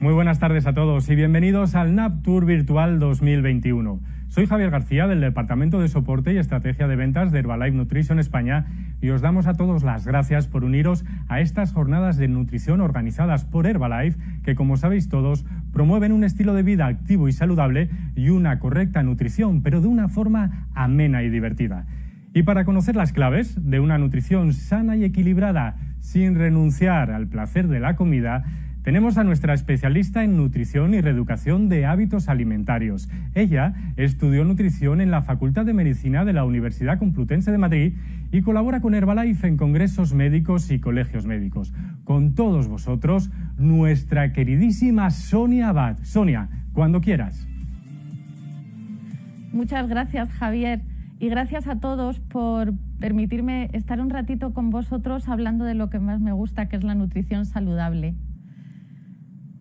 Muy buenas tardes a todos y bienvenidos al NAP Tour Virtual 2021. Soy Javier García del Departamento de Soporte y Estrategia de Ventas de Herbalife Nutrition España y os damos a todos las gracias por uniros a estas jornadas de nutrición organizadas por Herbalife que, como sabéis todos, promueven un estilo de vida activo y saludable y una correcta nutrición, pero de una forma amena y divertida. Y para conocer las claves de una nutrición sana y equilibrada sin renunciar al placer de la comida, tenemos a nuestra especialista en nutrición y reeducación de hábitos alimentarios. Ella estudió nutrición en la Facultad de Medicina de la Universidad Complutense de Madrid y colabora con Herbalife en congresos médicos y colegios médicos. Con todos vosotros, nuestra queridísima Sonia Abad. Sonia, cuando quieras. Muchas gracias, Javier. Y gracias a todos por permitirme estar un ratito con vosotros hablando de lo que más me gusta, que es la nutrición saludable.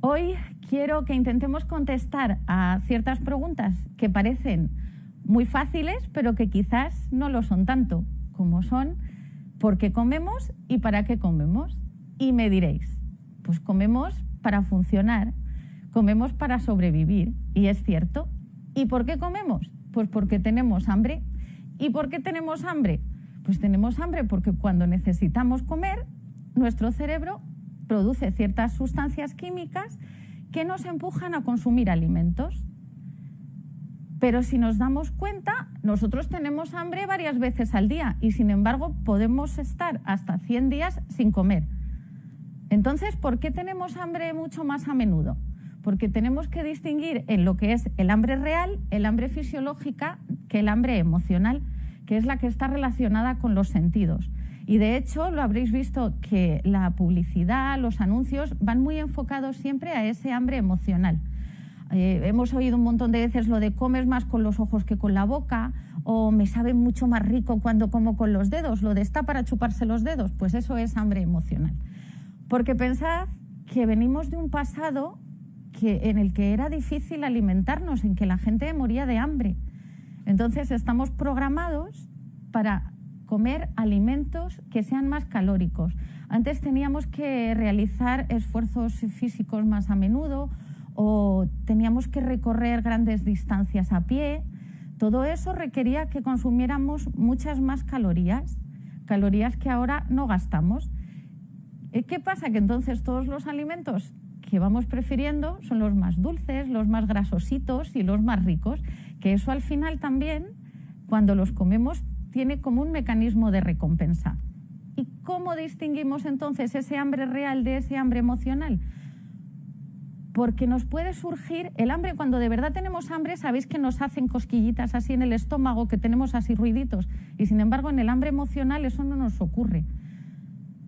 Hoy quiero que intentemos contestar a ciertas preguntas que parecen muy fáciles, pero que quizás no lo son tanto, como son ¿por qué comemos y para qué comemos? Y me diréis, pues comemos para funcionar, comemos para sobrevivir, y es cierto. ¿Y por qué comemos? Pues porque tenemos hambre. ¿Y por qué tenemos hambre? Pues tenemos hambre porque cuando necesitamos comer, nuestro cerebro produce ciertas sustancias químicas que nos empujan a consumir alimentos. Pero si nos damos cuenta, nosotros tenemos hambre varias veces al día y sin embargo podemos estar hasta 100 días sin comer. Entonces, ¿por qué tenemos hambre mucho más a menudo? Porque tenemos que distinguir en lo que es el hambre real, el hambre fisiológica, que el hambre emocional, que es la que está relacionada con los sentidos. Y de hecho, lo habréis visto que la publicidad, los anuncios van muy enfocados siempre a ese hambre emocional. Hemos oído un montón de veces lo de comes más con los ojos que con la boca, o me sabe mucho más rico cuando como con los dedos, lo de está para chuparse los dedos, pues eso es hambre emocional. Porque pensad que venimos de un pasado en el que era difícil alimentarnos, en que la gente moría de hambre. Entonces estamos programados para comer alimentos que sean más calóricos. Antes teníamos que realizar esfuerzos físicos más a menudo o teníamos que recorrer grandes distancias a pie. Todo eso requería que consumiéramos muchas más calorías, calorías que ahora no gastamos. ¿Qué pasa? Que entonces todos los alimentos que vamos prefiriendo son los más dulces, los más grasositos y los más ricos, que eso al final también, cuando los comemos, tiene como un mecanismo de recompensa. ¿Y cómo distinguimos entonces ese hambre real de ese hambre emocional? Porque nos puede surgir el hambre, cuando de verdad tenemos hambre, sabéis que nos hacen cosquillitas así en el estómago, que tenemos así ruiditos, y sin embargo en el hambre emocional eso no nos ocurre.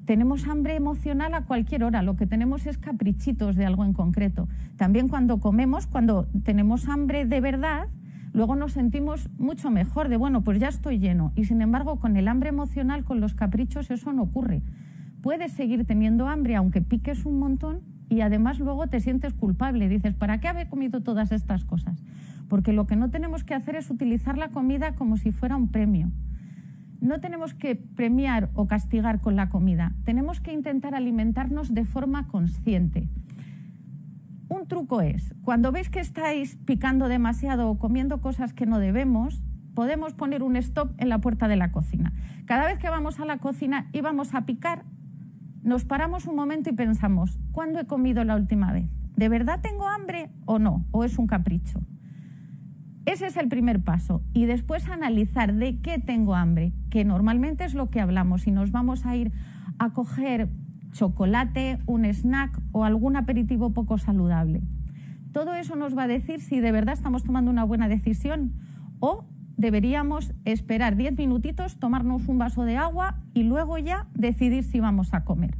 Tenemos hambre emocional a cualquier hora, lo que tenemos es caprichitos de algo en concreto. También cuando comemos, cuando tenemos hambre de verdad, luego nos sentimos mucho mejor, de bueno, pues ya estoy lleno. Y sin embargo, con el hambre emocional, con los caprichos, eso no ocurre. Puedes seguir teniendo hambre, aunque piques un montón, y además luego te sientes culpable. Dices, ¿para qué haber comido todas estas cosas? Porque lo que no tenemos que hacer es utilizar la comida como si fuera un premio. No tenemos que premiar o castigar con la comida. Tenemos que intentar alimentarnos de forma consciente. Un truco es, cuando veis que estáis picando demasiado o comiendo cosas que no debemos, podemos poner un stop en la puerta de la cocina. Cada vez que vamos a la cocina y vamos a picar, nos paramos un momento y pensamos, ¿cuándo he comido la última vez? ¿De verdad tengo hambre o no? ¿O es un capricho? Ese es el primer paso. Y después analizar de qué tengo hambre, que normalmente es lo que hablamos, y nos vamos a ir a coger chocolate, un snack o algún aperitivo poco saludable. Todo eso nos va a decir si de verdad estamos tomando una buena decisión o deberíamos esperar 10 minutitos, tomarnos un vaso de agua y luego ya decidir si vamos a comer.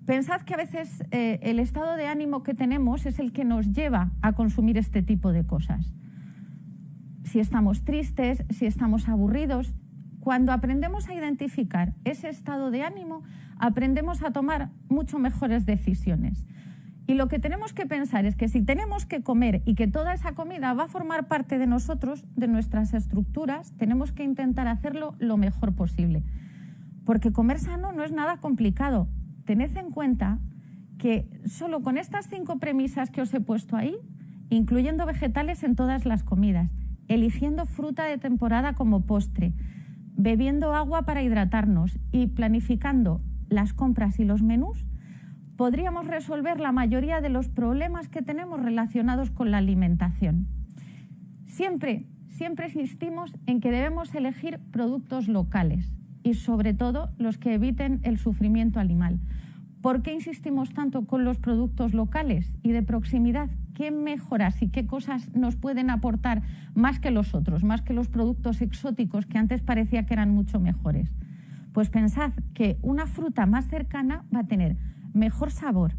Pensad que a veces el estado de ánimo que tenemos es el que nos lleva a consumir este tipo de cosas. Si estamos tristes, si estamos aburridos, cuando aprendemos a identificar ese estado de ánimo, aprendemos a tomar mucho mejores decisiones. Y lo que tenemos que pensar es que si tenemos que comer y que toda esa comida va a formar parte de nosotros, de nuestras estructuras, tenemos que intentar hacerlo lo mejor posible. Porque comer sano no es nada complicado. Tened en cuenta que solo con estas 5 premisas que os he puesto ahí, incluyendo vegetales en todas las comidas, eligiendo fruta de temporada como postre, bebiendo agua para hidratarnos y planificando las compras y los menús, podríamos resolver la mayoría de los problemas que tenemos relacionados con la alimentación. Siempre insistimos en que debemos elegir productos locales y sobre todo los que eviten el sufrimiento animal. ¿Por qué insistimos tanto con los productos locales y de proximidad? ¿Qué mejoras y qué cosas nos pueden aportar más que los otros, más que los productos exóticos que antes parecía que eran mucho mejores? Pues pensad que una fruta más cercana va a tener mejor sabor,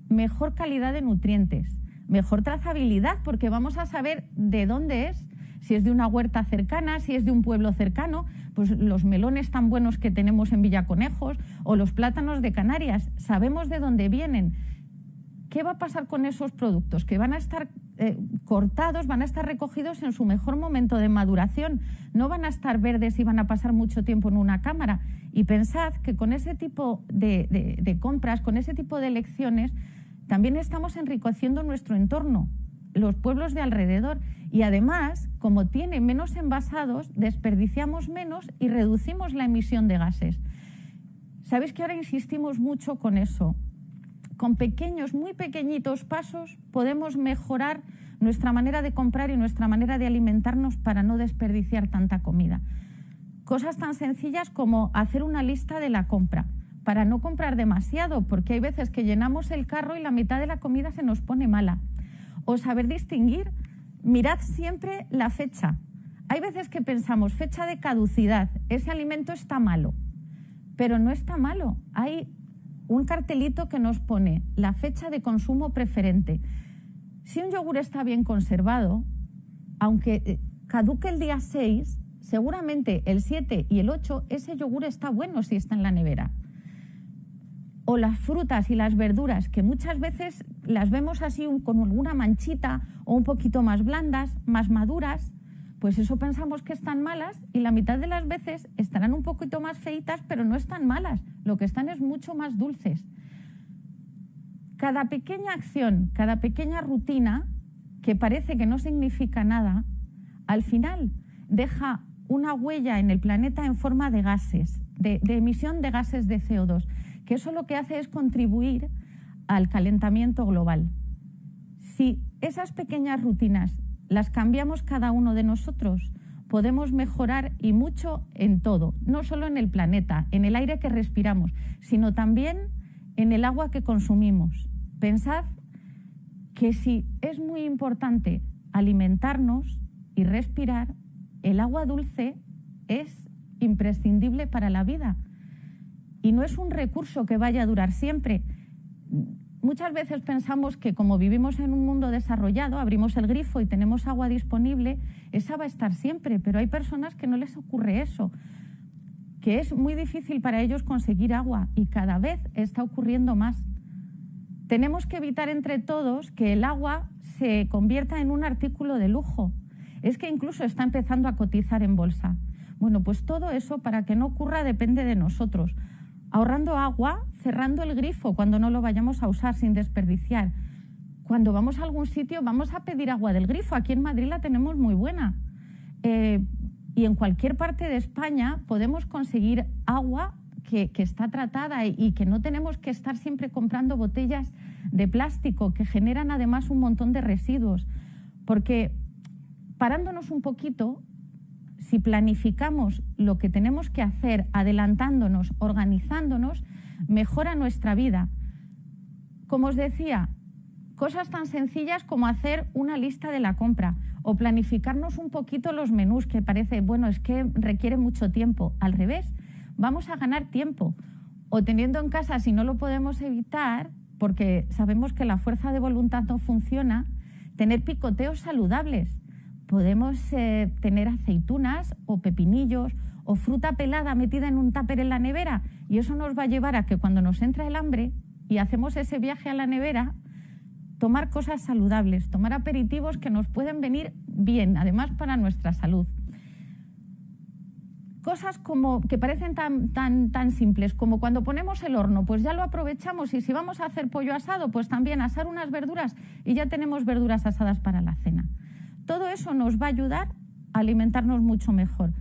mejor calidad de nutrientes, mejor trazabilidad, porque vamos a saber de dónde es, si es de una huerta cercana, si es de un pueblo cercano, pues los melones tan buenos que tenemos en Villaconejos o los plátanos de Canarias, sabemos de dónde vienen. ¿Qué va a pasar con esos productos? Que van a estar cortados, van a estar recogidos en su mejor momento de maduración, no van a estar verdes y van a pasar mucho tiempo en una cámara. Y pensad que con ese tipo de compras, con ese tipo de elecciones, también estamos enriqueciendo nuestro entorno, los pueblos de alrededor, y además, como tiene menos envasados, desperdiciamos menos y reducimos la emisión de gases. Sabéis que ahora insistimos mucho con eso. Con pequeños, muy pequeñitos pasos podemos mejorar nuestra manera de comprar y nuestra manera de alimentarnos para no desperdiciar tanta comida. Cosas tan sencillas como hacer una lista de la compra, para no comprar demasiado, porque hay veces que llenamos el carro y la mitad de la comida se nos pone mala. O saber distinguir, mirad siempre la fecha. Hay veces que pensamos, fecha de caducidad, ese alimento está malo, pero no está malo. Hay un cartelito que nos pone la fecha de consumo preferente. Si un yogur está bien conservado, aunque caduque el día 6, seguramente el 7 y el 8 ese yogur está bueno si está en la nevera. O las frutas y las verduras, que muchas veces las vemos así con alguna manchita o un poquito más blandas, más maduras, pues eso pensamos que están malas y la mitad de las veces estarán un poquito más feitas, pero no están malas. Lo que están es mucho más dulces. Cada pequeña acción, cada pequeña rutina, que parece que no significa nada, al final deja una huella en el planeta en forma de gases, de emisión de gases de CO2, que eso lo que hace es contribuir al calentamiento global. Si esas pequeñas rutinas las cambiamos cada uno de nosotros, podemos mejorar y mucho en todo, no solo en el planeta, en el aire que respiramos, sino también en el agua que consumimos. Pensad que si es muy importante alimentarnos y respirar, el agua dulce es imprescindible para la vida y no es un recurso que vaya a durar siempre. Muchas veces pensamos que como vivimos en un mundo desarrollado, abrimos el grifo y tenemos agua disponible, esa va a estar siempre, pero hay personas que no les ocurre eso, que es muy difícil para ellos conseguir agua y cada vez está ocurriendo más. Tenemos que evitar entre todos que el agua se convierta en un artículo de lujo. Es que incluso está empezando a cotizar en bolsa. Bueno, pues todo eso, para que no ocurra, depende de nosotros. Ahorrando agua, cerrando el grifo cuando no lo vayamos a usar sin desperdiciar. Cuando vamos a algún sitio vamos a pedir agua del grifo. Aquí en Madrid la tenemos muy buena. Y en cualquier parte de España podemos conseguir agua que está tratada y que no tenemos que estar siempre comprando botellas de plástico que generan además un montón de residuos. Porque parándonos un poquito, si planificamos lo que tenemos que hacer, adelantándonos, organizándonos, mejora nuestra vida. Como os decía, cosas tan sencillas como hacer una lista de la compra o planificarnos un poquito los menús, que parece, bueno, es que requiere mucho tiempo. Al revés, vamos a ganar tiempo. O teniendo en casa, si no lo podemos evitar, porque sabemos que la fuerza de voluntad no funciona, tener picoteos saludables. Podemos tener aceitunas o pepinillos o fruta pelada metida en un tupper en la nevera y eso nos va a llevar a que cuando nos entra el hambre y hacemos ese viaje a la nevera, tomar cosas saludables, tomar aperitivos que nos pueden venir bien, además para nuestra salud. cosas como que parecen tan simples, como cuando ponemos el horno, pues ya lo aprovechamos, y si vamos a hacer pollo asado, pues también asar unas verduras y ya tenemos verduras asadas para la cena. Todo eso nos va a ayudar a alimentarnos mucho mejor.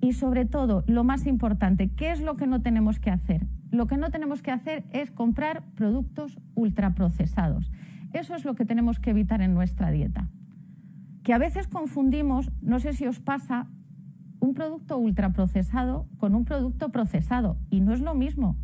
Y sobre todo, lo más importante, ¿qué es lo que no tenemos que hacer? Lo que no tenemos que hacer es comprar productos ultraprocesados. Eso es lo que tenemos que evitar en nuestra dieta. Que a veces confundimos, no sé si os pasa, un producto ultraprocesado con un producto procesado, y no es lo mismo.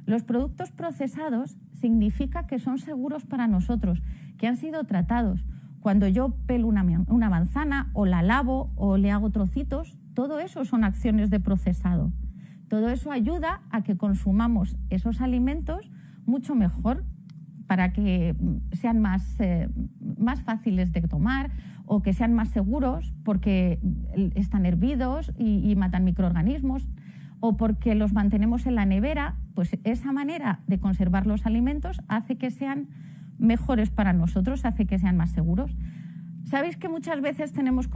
Los productos procesados significa que son seguros para nosotros, que han sido tratados. Cuando yo pelo una manzana o la lavo o le hago trocitos, todo eso son acciones de procesado. Todo eso ayuda a que consumamos esos alimentos mucho mejor, para que sean más fáciles de tomar, o que sean más seguros porque están hervidos y matan microorganismos, o porque los mantenemos en la nevera. Pues esa manera de conservar los alimentos hace que sean mejores para nosotros, hace que sean más seguros. Sabéis que muchas veces tenemos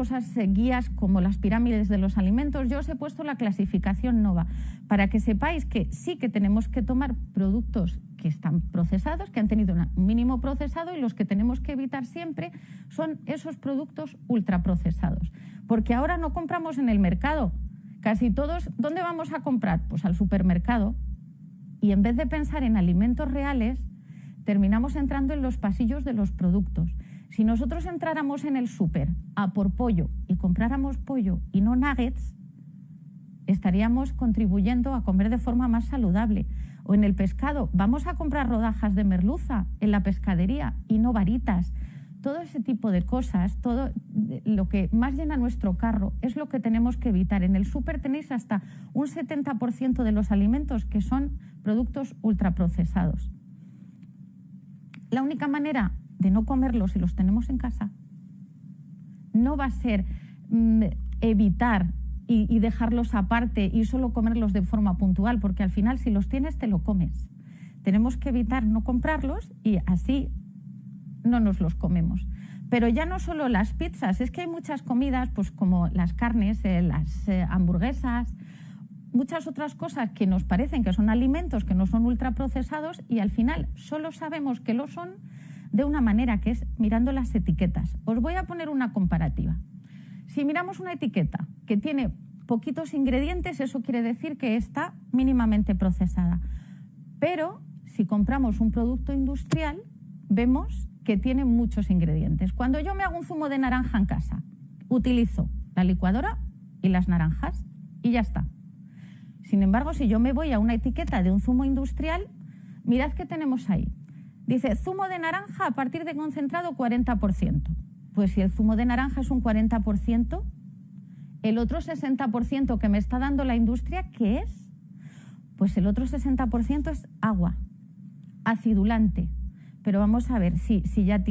guías como las pirámides de los alimentos. Yo os he puesto la clasificación NOVA para que sepáis que sí que tenemos que tomar productos que están procesados, que han tenido un mínimo procesado, y los que tenemos que evitar siempre son esos productos ultraprocesados. Porque ahora no compramos en el mercado. Casi todos, ¿dónde vamos a comprar? Pues al supermercado. Y en vez de pensar en alimentos reales, terminamos entrando en los pasillos de los productos. Si nosotros entráramos en el súper a por pollo y compráramos pollo y no nuggets, estaríamos contribuyendo a comer de forma más saludable. O en el pescado, vamos a comprar rodajas de merluza en la pescadería y no varitas. Todo ese tipo de cosas, todo lo que más llena nuestro carro, es lo que tenemos que evitar. En el súper tenéis hasta un 70% de los alimentos que son productos ultraprocesados. La única manera de no comerlos si los tenemos en casa no va a ser evitar y dejarlos aparte y solo comerlos de forma puntual, porque al final, si los tienes, te lo comes. Tenemos que evitar no comprarlos y así no nos los comemos. Pero ya no solo las pizzas, es que hay muchas comidas, pues como las carnes, las hamburguesas, muchas otras cosas que nos parecen que son alimentos que no son ultraprocesados, y al final solo sabemos que lo son de una manera, que es mirando las etiquetas. Os voy a poner una comparativa. Si miramos una etiqueta que tiene poquitos ingredientes, eso quiere decir que está mínimamente procesada. Pero si compramos un producto industrial, vemos que tiene muchos ingredientes. Cuando yo me hago un zumo de naranja en casa, utilizo la licuadora y las naranjas y ya está. Sin embargo, si yo me voy a una etiqueta de un zumo industrial, mirad qué tenemos ahí. Dice, zumo de naranja a partir de concentrado 40%. Pues si el zumo de naranja es un 40%, el otro 60% que me está dando la industria, ¿qué es? Pues el otro 60% es agua, acidulante. Pero vamos a ver, si ya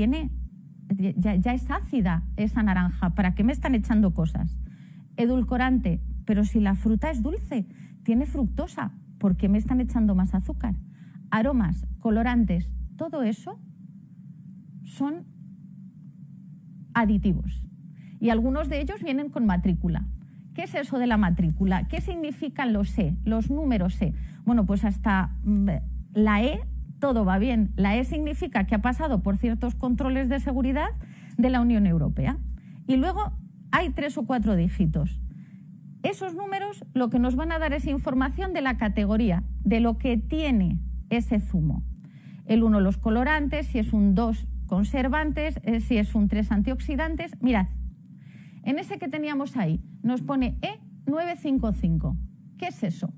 es ácida esa naranja, ¿para qué me están echando cosas? Edulcorante, pero si la fruta es dulce, tiene fructosa, ¿por qué me están echando más azúcar? Aromas, colorantes, todo eso son aditivos. Y algunos de ellos vienen con matrícula. ¿Qué es eso de la matrícula? ¿Qué significan los E, los números E? Bueno, pues hasta la E todo va bien. La E significa que ha pasado por ciertos controles de seguridad de la Unión Europea. Y luego hay 3 o 4 dígitos. Esos números lo que nos van a dar es información de la categoría, de lo que tiene ese zumo. El 1 los colorantes, si es un 2 conservantes, si es un 3 antioxidantes. Mirad, en ese que teníamos ahí nos pone E955. ¿Qué es eso?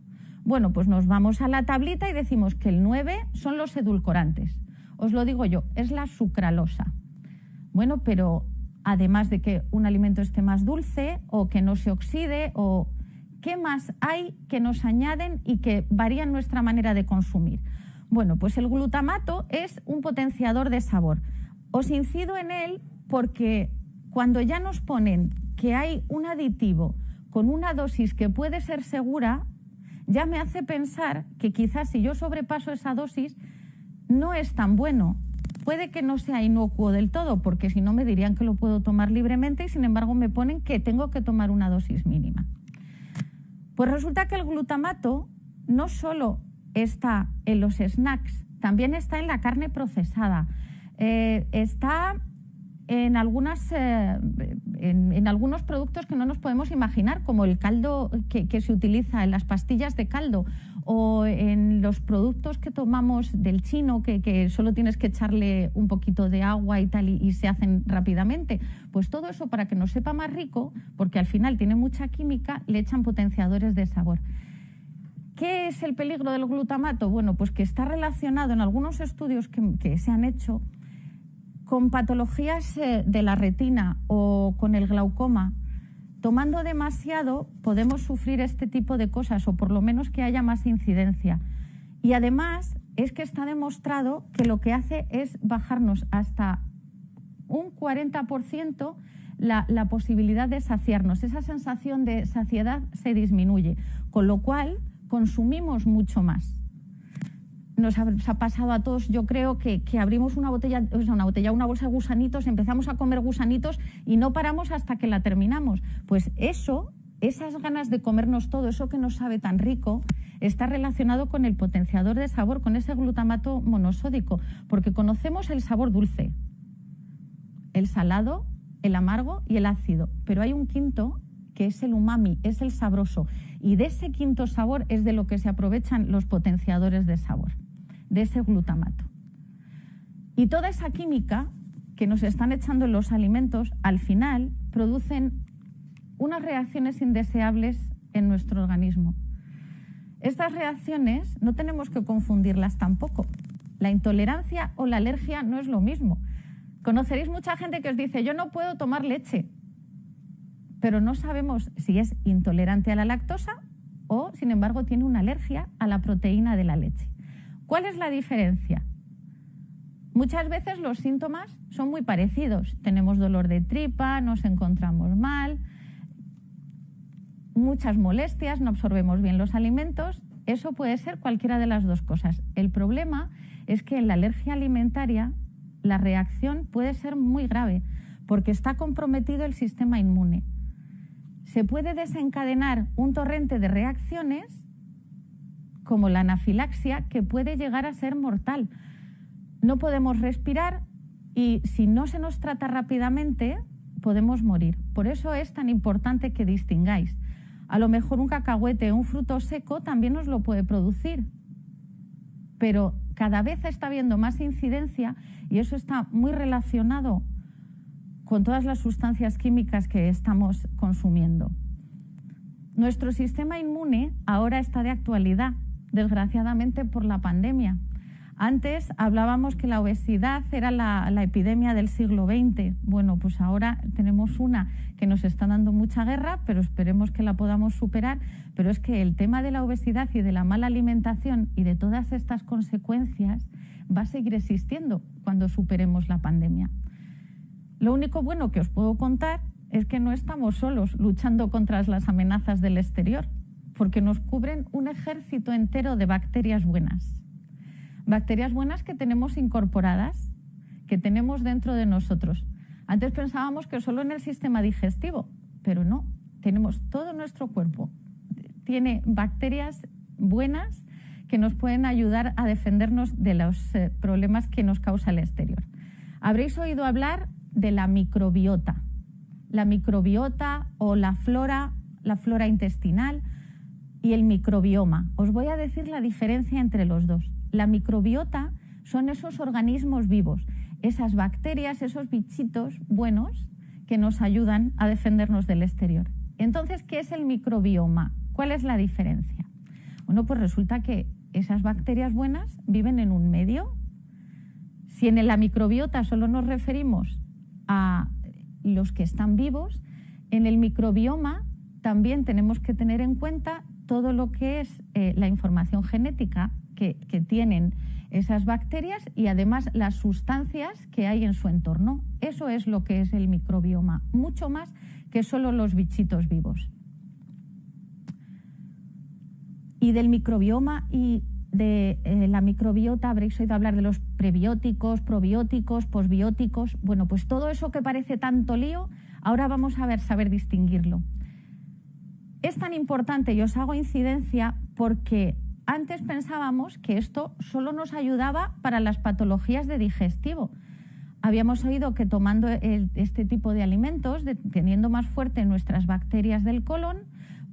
Bueno, pues nos vamos a la tablita y decimos que el 9 son los edulcorantes. Os lo digo yo, es la sucralosa. Bueno, pero además de que un alimento esté más dulce o que no se oxide, o ¿qué más hay que nos añaden y que varían nuestra manera de consumir? Bueno, pues el glutamato es un potenciador de sabor. Os incido en él porque cuando ya nos ponen que hay un aditivo con una dosis que puede ser segura, ya me hace pensar que quizás si yo sobrepaso esa dosis no es tan bueno. puede que no sea inocuo del todo, porque si no me dirían que lo puedo tomar libremente y sin embargo me ponen que tengo que tomar una dosis mínima. Pues resulta que el glutamato no solo está en los snacks, también está en la carne procesada, está en algunos productos que no nos podemos imaginar, como el caldo que se utiliza en las pastillas de caldo, o en los productos que tomamos del chino, que solo tienes que echarle un poquito de agua y tal y se hacen rápidamente. Pues todo eso, para que nos sepa más rico, porque al final tiene mucha química, le echan potenciadores de sabor. ¿Qué es el peligro del glutamato? Bueno, pues que está relacionado en algunos estudios que se han hecho con patologías de la retina o con el glaucoma. Tomando demasiado podemos sufrir este tipo de cosas, o por lo menos que haya más incidencia. Y además es que está demostrado que lo que hace es bajarnos hasta un 40% la posibilidad de saciarnos. Esa sensación de saciedad se disminuye, con lo cual consumimos mucho más. Nos ha pasado a todos, yo creo, que abrimos una bolsa de gusanitos, empezamos a comer gusanitos y no paramos hasta que la terminamos. Pues esas ganas de comernos todo, eso que nos sabe tan rico, está relacionado con el potenciador de sabor, con ese glutamato monosódico, porque conocemos el sabor dulce, el salado, el amargo y el ácido, pero hay un quinto que es el umami, es el sabroso, y de ese quinto sabor es de lo que se aprovechan los potenciadores de sabor, de ese glutamato. Y toda esa química que nos están echando en los alimentos, al final producen unas reacciones indeseables en nuestro organismo. Estas reacciones no tenemos que confundirlas tampoco. La intolerancia o la alergia no es lo mismo. Conoceréis mucha gente que os dice, yo no puedo tomar leche, pero no sabemos si es intolerante a la lactosa o, sin embargo, tiene una alergia a la proteína de la leche. ¿Cuál es la diferencia? Muchas veces los síntomas son muy parecidos. Tenemos dolor de tripa, nos encontramos mal, muchas molestias, no absorbemos bien los alimentos. Eso puede ser cualquiera de las dos cosas. El problema es que en la alergia alimentaria la reacción puede ser muy grave porque está comprometido el sistema inmune. Se puede desencadenar un torrente de reacciones como la anafilaxia, que puede llegar a ser mortal. No podemos respirar y si no se nos trata rápidamente podemos morir. Por eso es tan importante que distingáis. A lo mejor un cacahuete o un fruto seco también nos lo puede producir, pero cada vez está habiendo más incidencia y eso está muy relacionado con todas las sustancias químicas que estamos consumiendo. Nuestro sistema inmune ahora está de actualidad, desgraciadamente por la pandemia. Antes hablábamos que la obesidad era la epidemia del siglo XX. Bueno, pues ahora tenemos una que nos está dando mucha guerra, pero esperemos que la podamos superar. Pero es que el tema de la obesidad y de la mala alimentación y de todas estas consecuencias va a seguir existiendo cuando superemos la pandemia. Lo único bueno que os puedo contar es que no estamos solos luchando contra las amenazas del exterior, porque nos cubren un ejército entero de bacterias buenas. Bacterias buenas que tenemos incorporadas, que tenemos dentro de nosotros. Antes pensábamos que solo en el sistema digestivo, pero no, tenemos todo nuestro cuerpo. Tiene bacterias buenas que nos pueden ayudar a defendernos de los problemas que nos causa el exterior. Habréis oído hablar de la microbiota. La microbiota o la flora intestinal y el microbioma. Os voy a decir la diferencia entre los dos. La microbiota son esos organismos vivos, esas bacterias, esos bichitos buenos que nos ayudan a defendernos del exterior. Entonces, ¿qué es el microbioma? ¿Cuál es la diferencia? Bueno, pues resulta que esas bacterias buenas viven en un medio. Si en la microbiota solo nos referimos a los que están vivos, en el microbioma también tenemos que tener en cuenta todo lo que es la información genética que tienen esas bacterias y además las sustancias que hay en su entorno. Eso es lo que es el microbioma, mucho más que solo los bichitos vivos. Y del microbioma y de la microbiota habréis oído hablar de los prebióticos, probióticos, posbióticos. Bueno, pues todo eso que parece tanto lío, ahora vamos a saber distinguirlo. Es tan importante, y os hago incidencia, porque antes pensábamos que esto solo nos ayudaba para las patologías de digestivo. Habíamos oído que tomando este tipo de alimentos, teniendo más fuerte nuestras bacterias del colon,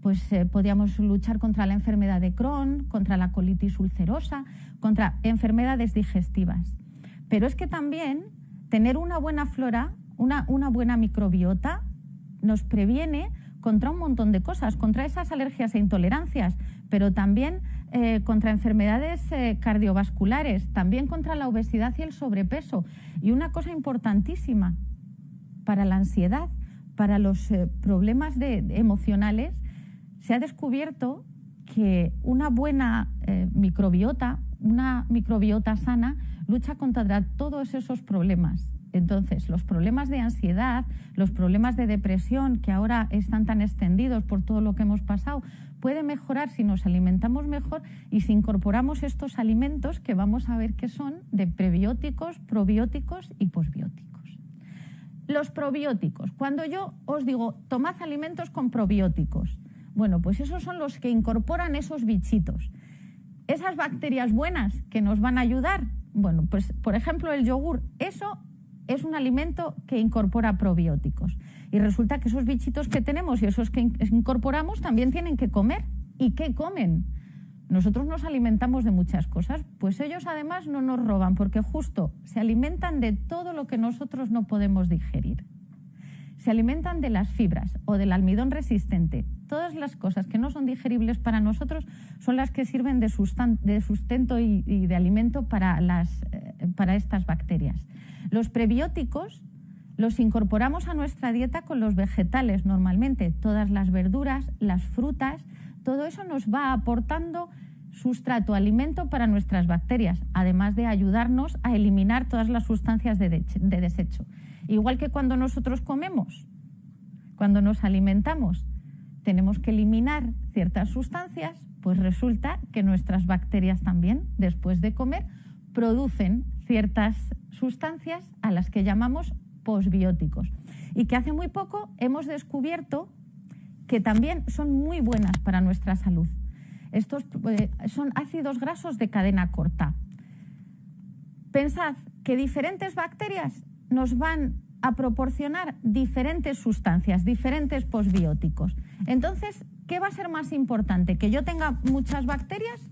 pues podíamos luchar contra la enfermedad de Crohn, contra la colitis ulcerosa, contra enfermedades digestivas. Pero es que también tener una buena flora, una buena microbiota, nos previene contra un montón de cosas, contra esas alergias e intolerancias, pero también contra enfermedades cardiovasculares, también contra la obesidad y el sobrepeso. Y una cosa importantísima para la ansiedad, para los problemas emocionales, se ha descubierto que una buena microbiota, una microbiota sana, lucha contra todos esos problemas. Entonces, los problemas de ansiedad, los problemas de depresión, que ahora están tan extendidos por todo lo que hemos pasado, pueden mejorar si nos alimentamos mejor y si incorporamos estos alimentos que vamos a ver que son de prebióticos, probióticos y posbióticos. Los probióticos. Cuando yo os digo, tomad alimentos con probióticos, bueno, pues esos son los que incorporan esos bichitos. Esas bacterias buenas que nos van a ayudar, bueno, pues por ejemplo el yogur, eso es un alimento que incorpora probióticos. Y resulta que esos bichitos que tenemos y esos que incorporamos también tienen que comer. ¿Y qué comen? Nosotros nos alimentamos de muchas cosas, pues ellos además no nos roban, porque justo se alimentan de todo lo que nosotros no podemos digerir. Se alimentan de las fibras o del almidón resistente. Todas las cosas que no son digeribles para nosotros son las que sirven de sustento y de alimento para estas bacterias. Los prebióticos los incorporamos a nuestra dieta con los vegetales normalmente. Todas las verduras, las frutas, todo eso nos va aportando sustrato, alimento para nuestras bacterias, además de ayudarnos a eliminar todas las sustancias de desecho. Igual que cuando nosotros comemos, cuando nos alimentamos, tenemos que eliminar ciertas sustancias, pues resulta que nuestras bacterias también, después de comer, producen ciertas sustancias a las que llamamos posbióticos. Y que hace muy poco hemos descubierto que también son muy buenas para nuestra salud. Estos son ácidos grasos de cadena corta. Pensad que diferentes bacterias nos van a proporcionar diferentes sustancias, diferentes posbióticos. Entonces, ¿qué va a ser más importante? ¿Que yo tenga muchas bacterias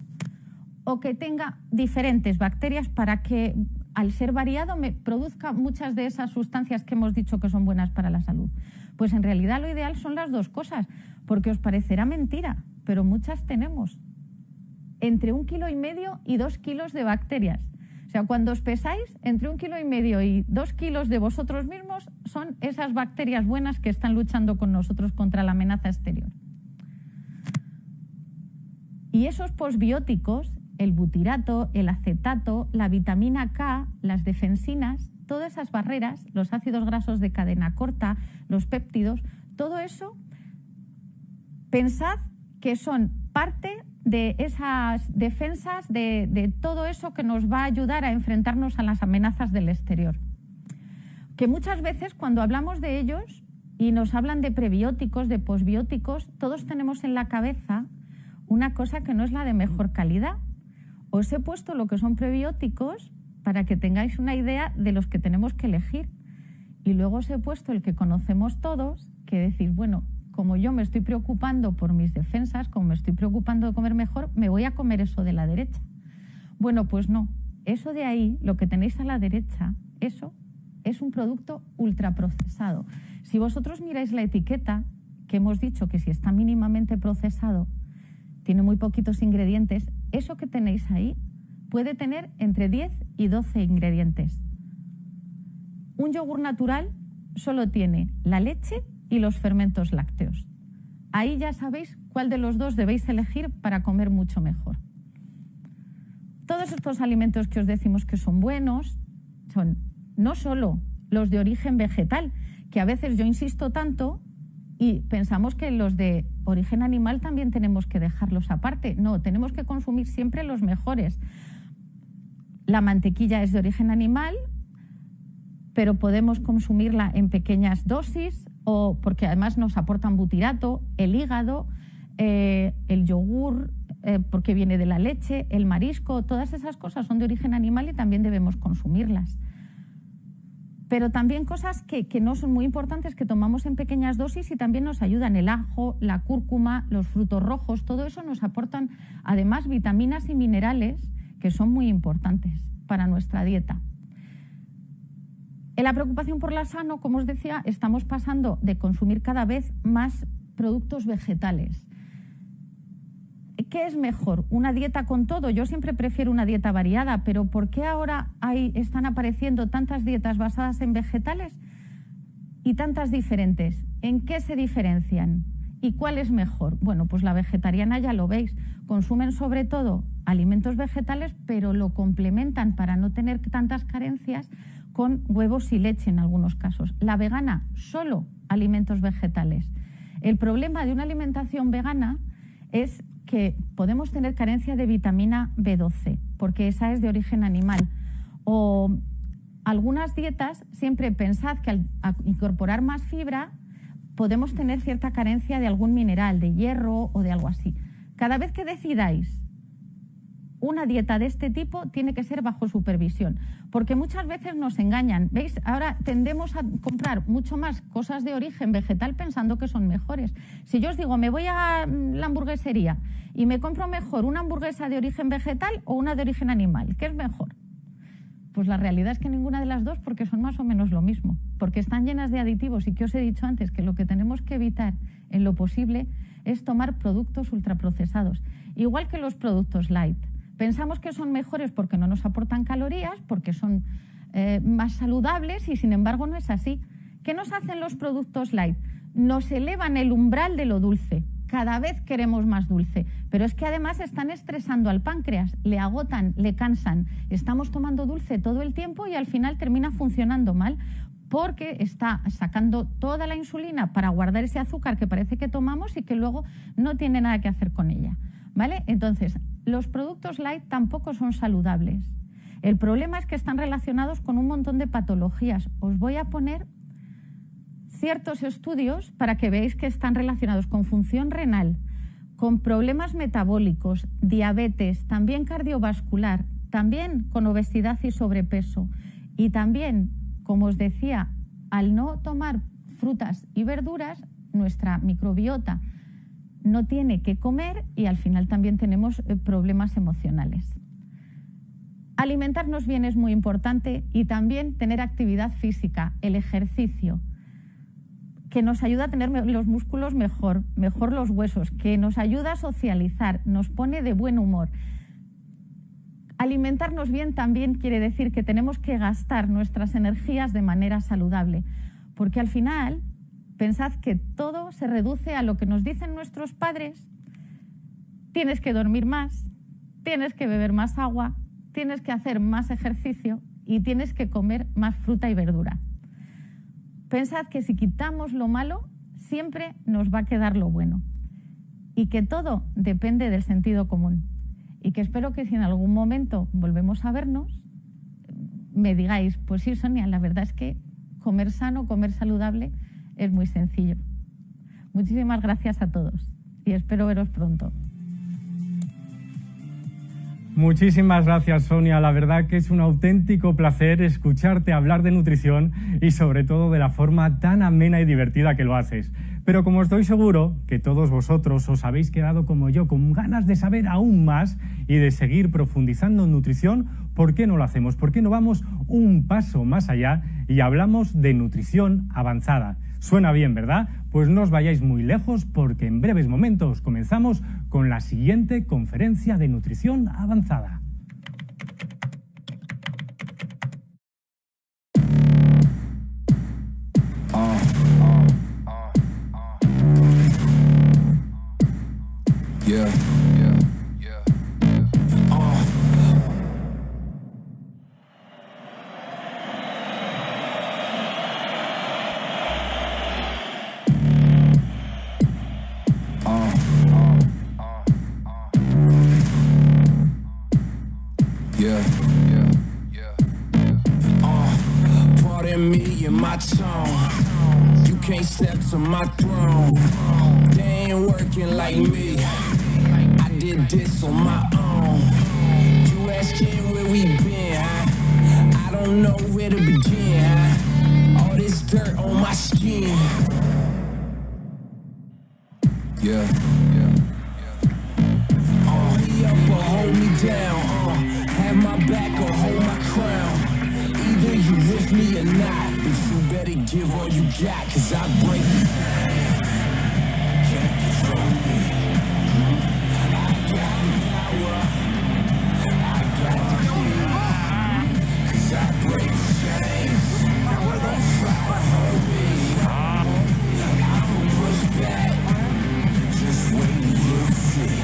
o que tenga diferentes bacterias para que, al ser variado, me produzca muchas de esas sustancias que hemos dicho que son buenas para la salud? Pues en realidad lo ideal son las dos cosas, porque os parecerá mentira, pero muchas tenemos. Entre 1,5 kilos y 2 kilos de bacterias. O sea, cuando os pesáis, entre 1,5 kilos y 2 kilos de vosotros mismos son esas bacterias buenas que están luchando con nosotros contra la amenaza exterior. Y esos posbióticos, el butirato, el acetato, la vitamina K, las defensinas, todas esas barreras, los ácidos grasos de cadena corta, los péptidos, todo eso, pensad que son parte de esas defensas, de todo eso que nos va a ayudar a enfrentarnos a las amenazas del exterior. Que muchas veces cuando hablamos de ellos y nos hablan de prebióticos, de posbióticos, todos tenemos en la cabeza una cosa que no es la de mejor calidad. Os he puesto lo que son prebióticos para que tengáis una idea de los que tenemos que elegir. Y luego os he puesto el que conocemos todos, que decís, bueno, como yo me estoy preocupando por mis defensas, como me estoy preocupando de comer mejor, me voy a comer eso de la derecha. Bueno, pues no. Eso de ahí, lo que tenéis a la derecha, eso es un producto ultraprocesado. Si vosotros miráis la etiqueta, que hemos dicho que si está mínimamente procesado, tiene muy poquitos ingredientes, eso que tenéis ahí puede tener entre 10 y 12 ingredientes. Un yogur natural solo tiene la leche y los fermentos lácteos. Ahí ya sabéis cuál de los dos debéis elegir para comer mucho mejor. Todos estos alimentos que os decimos que son buenos son no solo los de origen vegetal, que a veces yo insisto tanto y pensamos que los de origen animal también tenemos que dejarlos aparte. No, tenemos que consumir siempre los mejores. La mantequilla es de origen animal, pero podemos consumirla en pequeñas dosis, o porque además nos aportan butirato, el hígado, el yogur, porque viene de la leche, el marisco, todas esas cosas son de origen animal y también debemos consumirlas. Pero también cosas que no son muy importantes, que tomamos en pequeñas dosis y también nos ayudan: el ajo, la cúrcuma, los frutos rojos, todo eso nos aportan además vitaminas y minerales que son muy importantes para nuestra dieta. En la preocupación por la salud, como os decía, estamos pasando de consumir cada vez más productos vegetales. ¿Qué es mejor? ¿Una dieta con todo? Yo siempre prefiero una dieta variada, pero ¿por qué ahora están apareciendo tantas dietas basadas en vegetales y tantas diferentes? ¿En qué se diferencian? ¿Y cuál es mejor? Bueno, pues la vegetariana ya lo veis, consumen sobre todo alimentos vegetales, pero lo complementan para no tener tantas carencias con huevos y leche en algunos casos. La vegana, solo alimentos vegetales. El problema de una alimentación vegana es que podemos tener carencia de vitamina B12, porque esa es de origen animal. O algunas dietas, siempre pensad que al incorporar más fibra podemos tener cierta carencia de algún mineral, de hierro o de algo así. Cada vez que decidáis una dieta de este tipo, tiene que ser bajo supervisión, porque muchas veces nos engañan. ¿Veis? Ahora tendemos a comprar mucho más cosas de origen vegetal pensando que son mejores. Si yo os digo, me voy a la hamburguesería y me compro mejor una hamburguesa de origen vegetal o una de origen animal, ¿qué es mejor? Pues la realidad es que ninguna de las dos, porque son más o menos lo mismo, porque están llenas de aditivos, y que os he dicho antes que lo que tenemos que evitar en lo posible es tomar productos ultraprocesados, igual que los productos light. Pensamos que son mejores porque no nos aportan calorías, porque son más saludables, y sin embargo no es así. ¿Qué nos hacen los productos light? Nos elevan el umbral de lo dulce. Cada vez queremos más dulce, pero es que además están estresando al páncreas, le agotan, le cansan. Estamos tomando dulce todo el tiempo y al final termina funcionando mal, porque está sacando toda la insulina para guardar ese azúcar que parece que tomamos y que luego no tiene nada que hacer con ella, ¿vale? Entonces, los productos light tampoco son saludables. El problema es que están relacionados con un montón de patologías. Os voy a poner ciertos estudios para que veáis que están relacionados con función renal, con problemas metabólicos, diabetes, también cardiovascular, también con obesidad y sobrepeso, y también, como os decía, al no tomar frutas y verduras, nuestra microbiota no tiene que comer y al final también tenemos problemas emocionales. Alimentarnos bien es muy importante, y también tener actividad física, el ejercicio, que nos ayuda a tener los músculos mejor los huesos, que nos ayuda a socializar, nos pone de buen humor. Alimentarnos bien también quiere decir que tenemos que gastar nuestras energías de manera saludable, porque al final pensad que todo se reduce a lo que nos dicen nuestros padres: tienes que dormir más, tienes que beber más agua, tienes que hacer más ejercicio y tienes que comer más fruta y verdura. Pensad que si quitamos lo malo, siempre nos va a quedar lo bueno, y que todo depende del sentido común, y que espero que si en algún momento volvemos a vernos, me digáis: pues sí, Sonia, la verdad es que comer sano, comer saludable es muy sencillo. Muchísimas gracias a todos y espero veros pronto. Muchísimas gracias, Sonia. La verdad que es un auténtico placer escucharte hablar de nutrición, y sobre todo de la forma tan amena y divertida que lo haces. Pero como estoy seguro que todos vosotros os habéis quedado como yo con ganas de saber aún más y de seguir profundizando en nutrición, ¿por qué no lo hacemos? ¿Por qué no vamos un paso más allá y hablamos de nutrición avanzada? Suena bien, ¿verdad? Pues no os vayáis muy lejos, porque en breves momentos comenzamos con la siguiente conferencia de nutrición avanzada. Pardon me and my tone. You can't step to my throne. They ain't working like me. I did this on my own. You asking where we been, huh? I don't know where to begin, huh? All this dirt on my skin. Yeah. Hold me up or hold me down. Have my back or hold my crown. Either you with me or not, but you better give all you got, 'cause I break it. Can't control me. I got the power. I got the key. 'Cause I break chains. Don't try to hold me. I don't push back. Just wait and you'll see.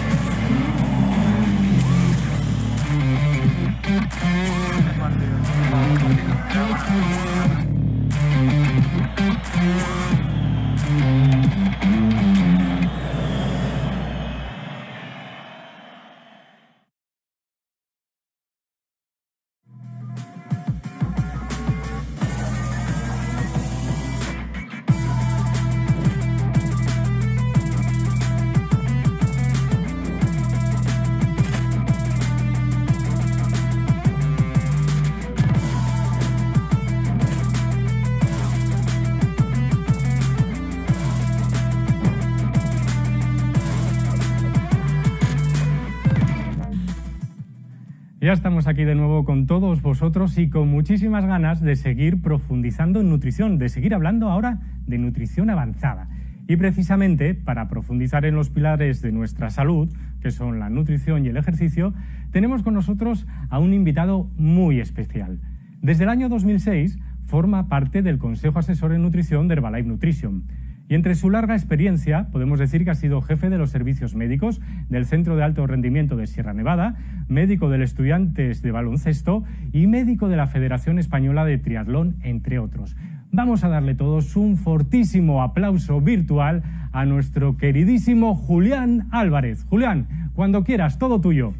Ya estamos aquí de nuevo con todos vosotros y con muchísimas ganas de seguir profundizando en nutrición, de seguir hablando ahora de nutrición avanzada. Y precisamente para profundizar en los pilares de nuestra salud, que son la nutrición y el ejercicio, tenemos con nosotros a un invitado muy especial. Desde el año 2006 forma parte del Consejo Asesor en Nutrición de Herbalife Nutrition. Y entre su larga experiencia, podemos decir que ha sido jefe de los servicios médicos del Centro de Alto Rendimiento de Sierra Nevada, médico del Estudiantes de Baloncesto y médico de la Federación Española de Triatlón, entre otros. Vamos a darle todos un fortísimo aplauso virtual a nuestro queridísimo Julián Álvarez. Julián, cuando quieras, todo tuyo.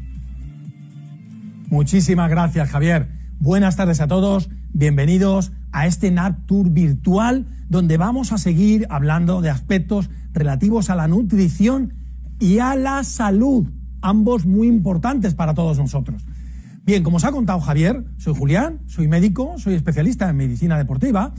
Muchísimas gracias, Javier. Buenas tardes a todos. Bienvenidos a este NAP Tour virtual, donde vamos a seguir hablando de aspectos relativos a la nutrición y a la salud, ambos muy importantes para todos nosotros. Bien, como os ha contado Javier, soy Julián, soy médico, soy especialista en medicina deportiva,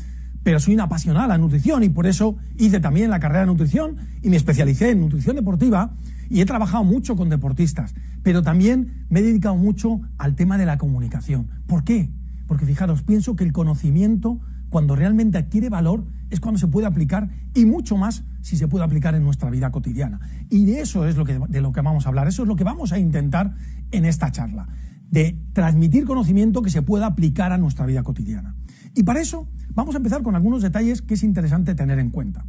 pero soy un apasionado de la nutrición y por eso hice también la carrera de nutrición y me especialicé en nutrición deportiva y he trabajado mucho con deportistas, pero también me he dedicado mucho al tema de la comunicación. ¿Por qué? Porque fijaros, pienso que el conocimiento, cuando realmente adquiere valor, es cuando se puede aplicar, y mucho más si se puede aplicar en nuestra vida cotidiana. Y de eso es de lo que vamos a hablar, eso es lo que vamos a intentar en esta charla, de transmitir conocimiento que se pueda aplicar a nuestra vida cotidiana. Y para eso vamos a empezar con algunos detalles que es interesante tener en cuenta.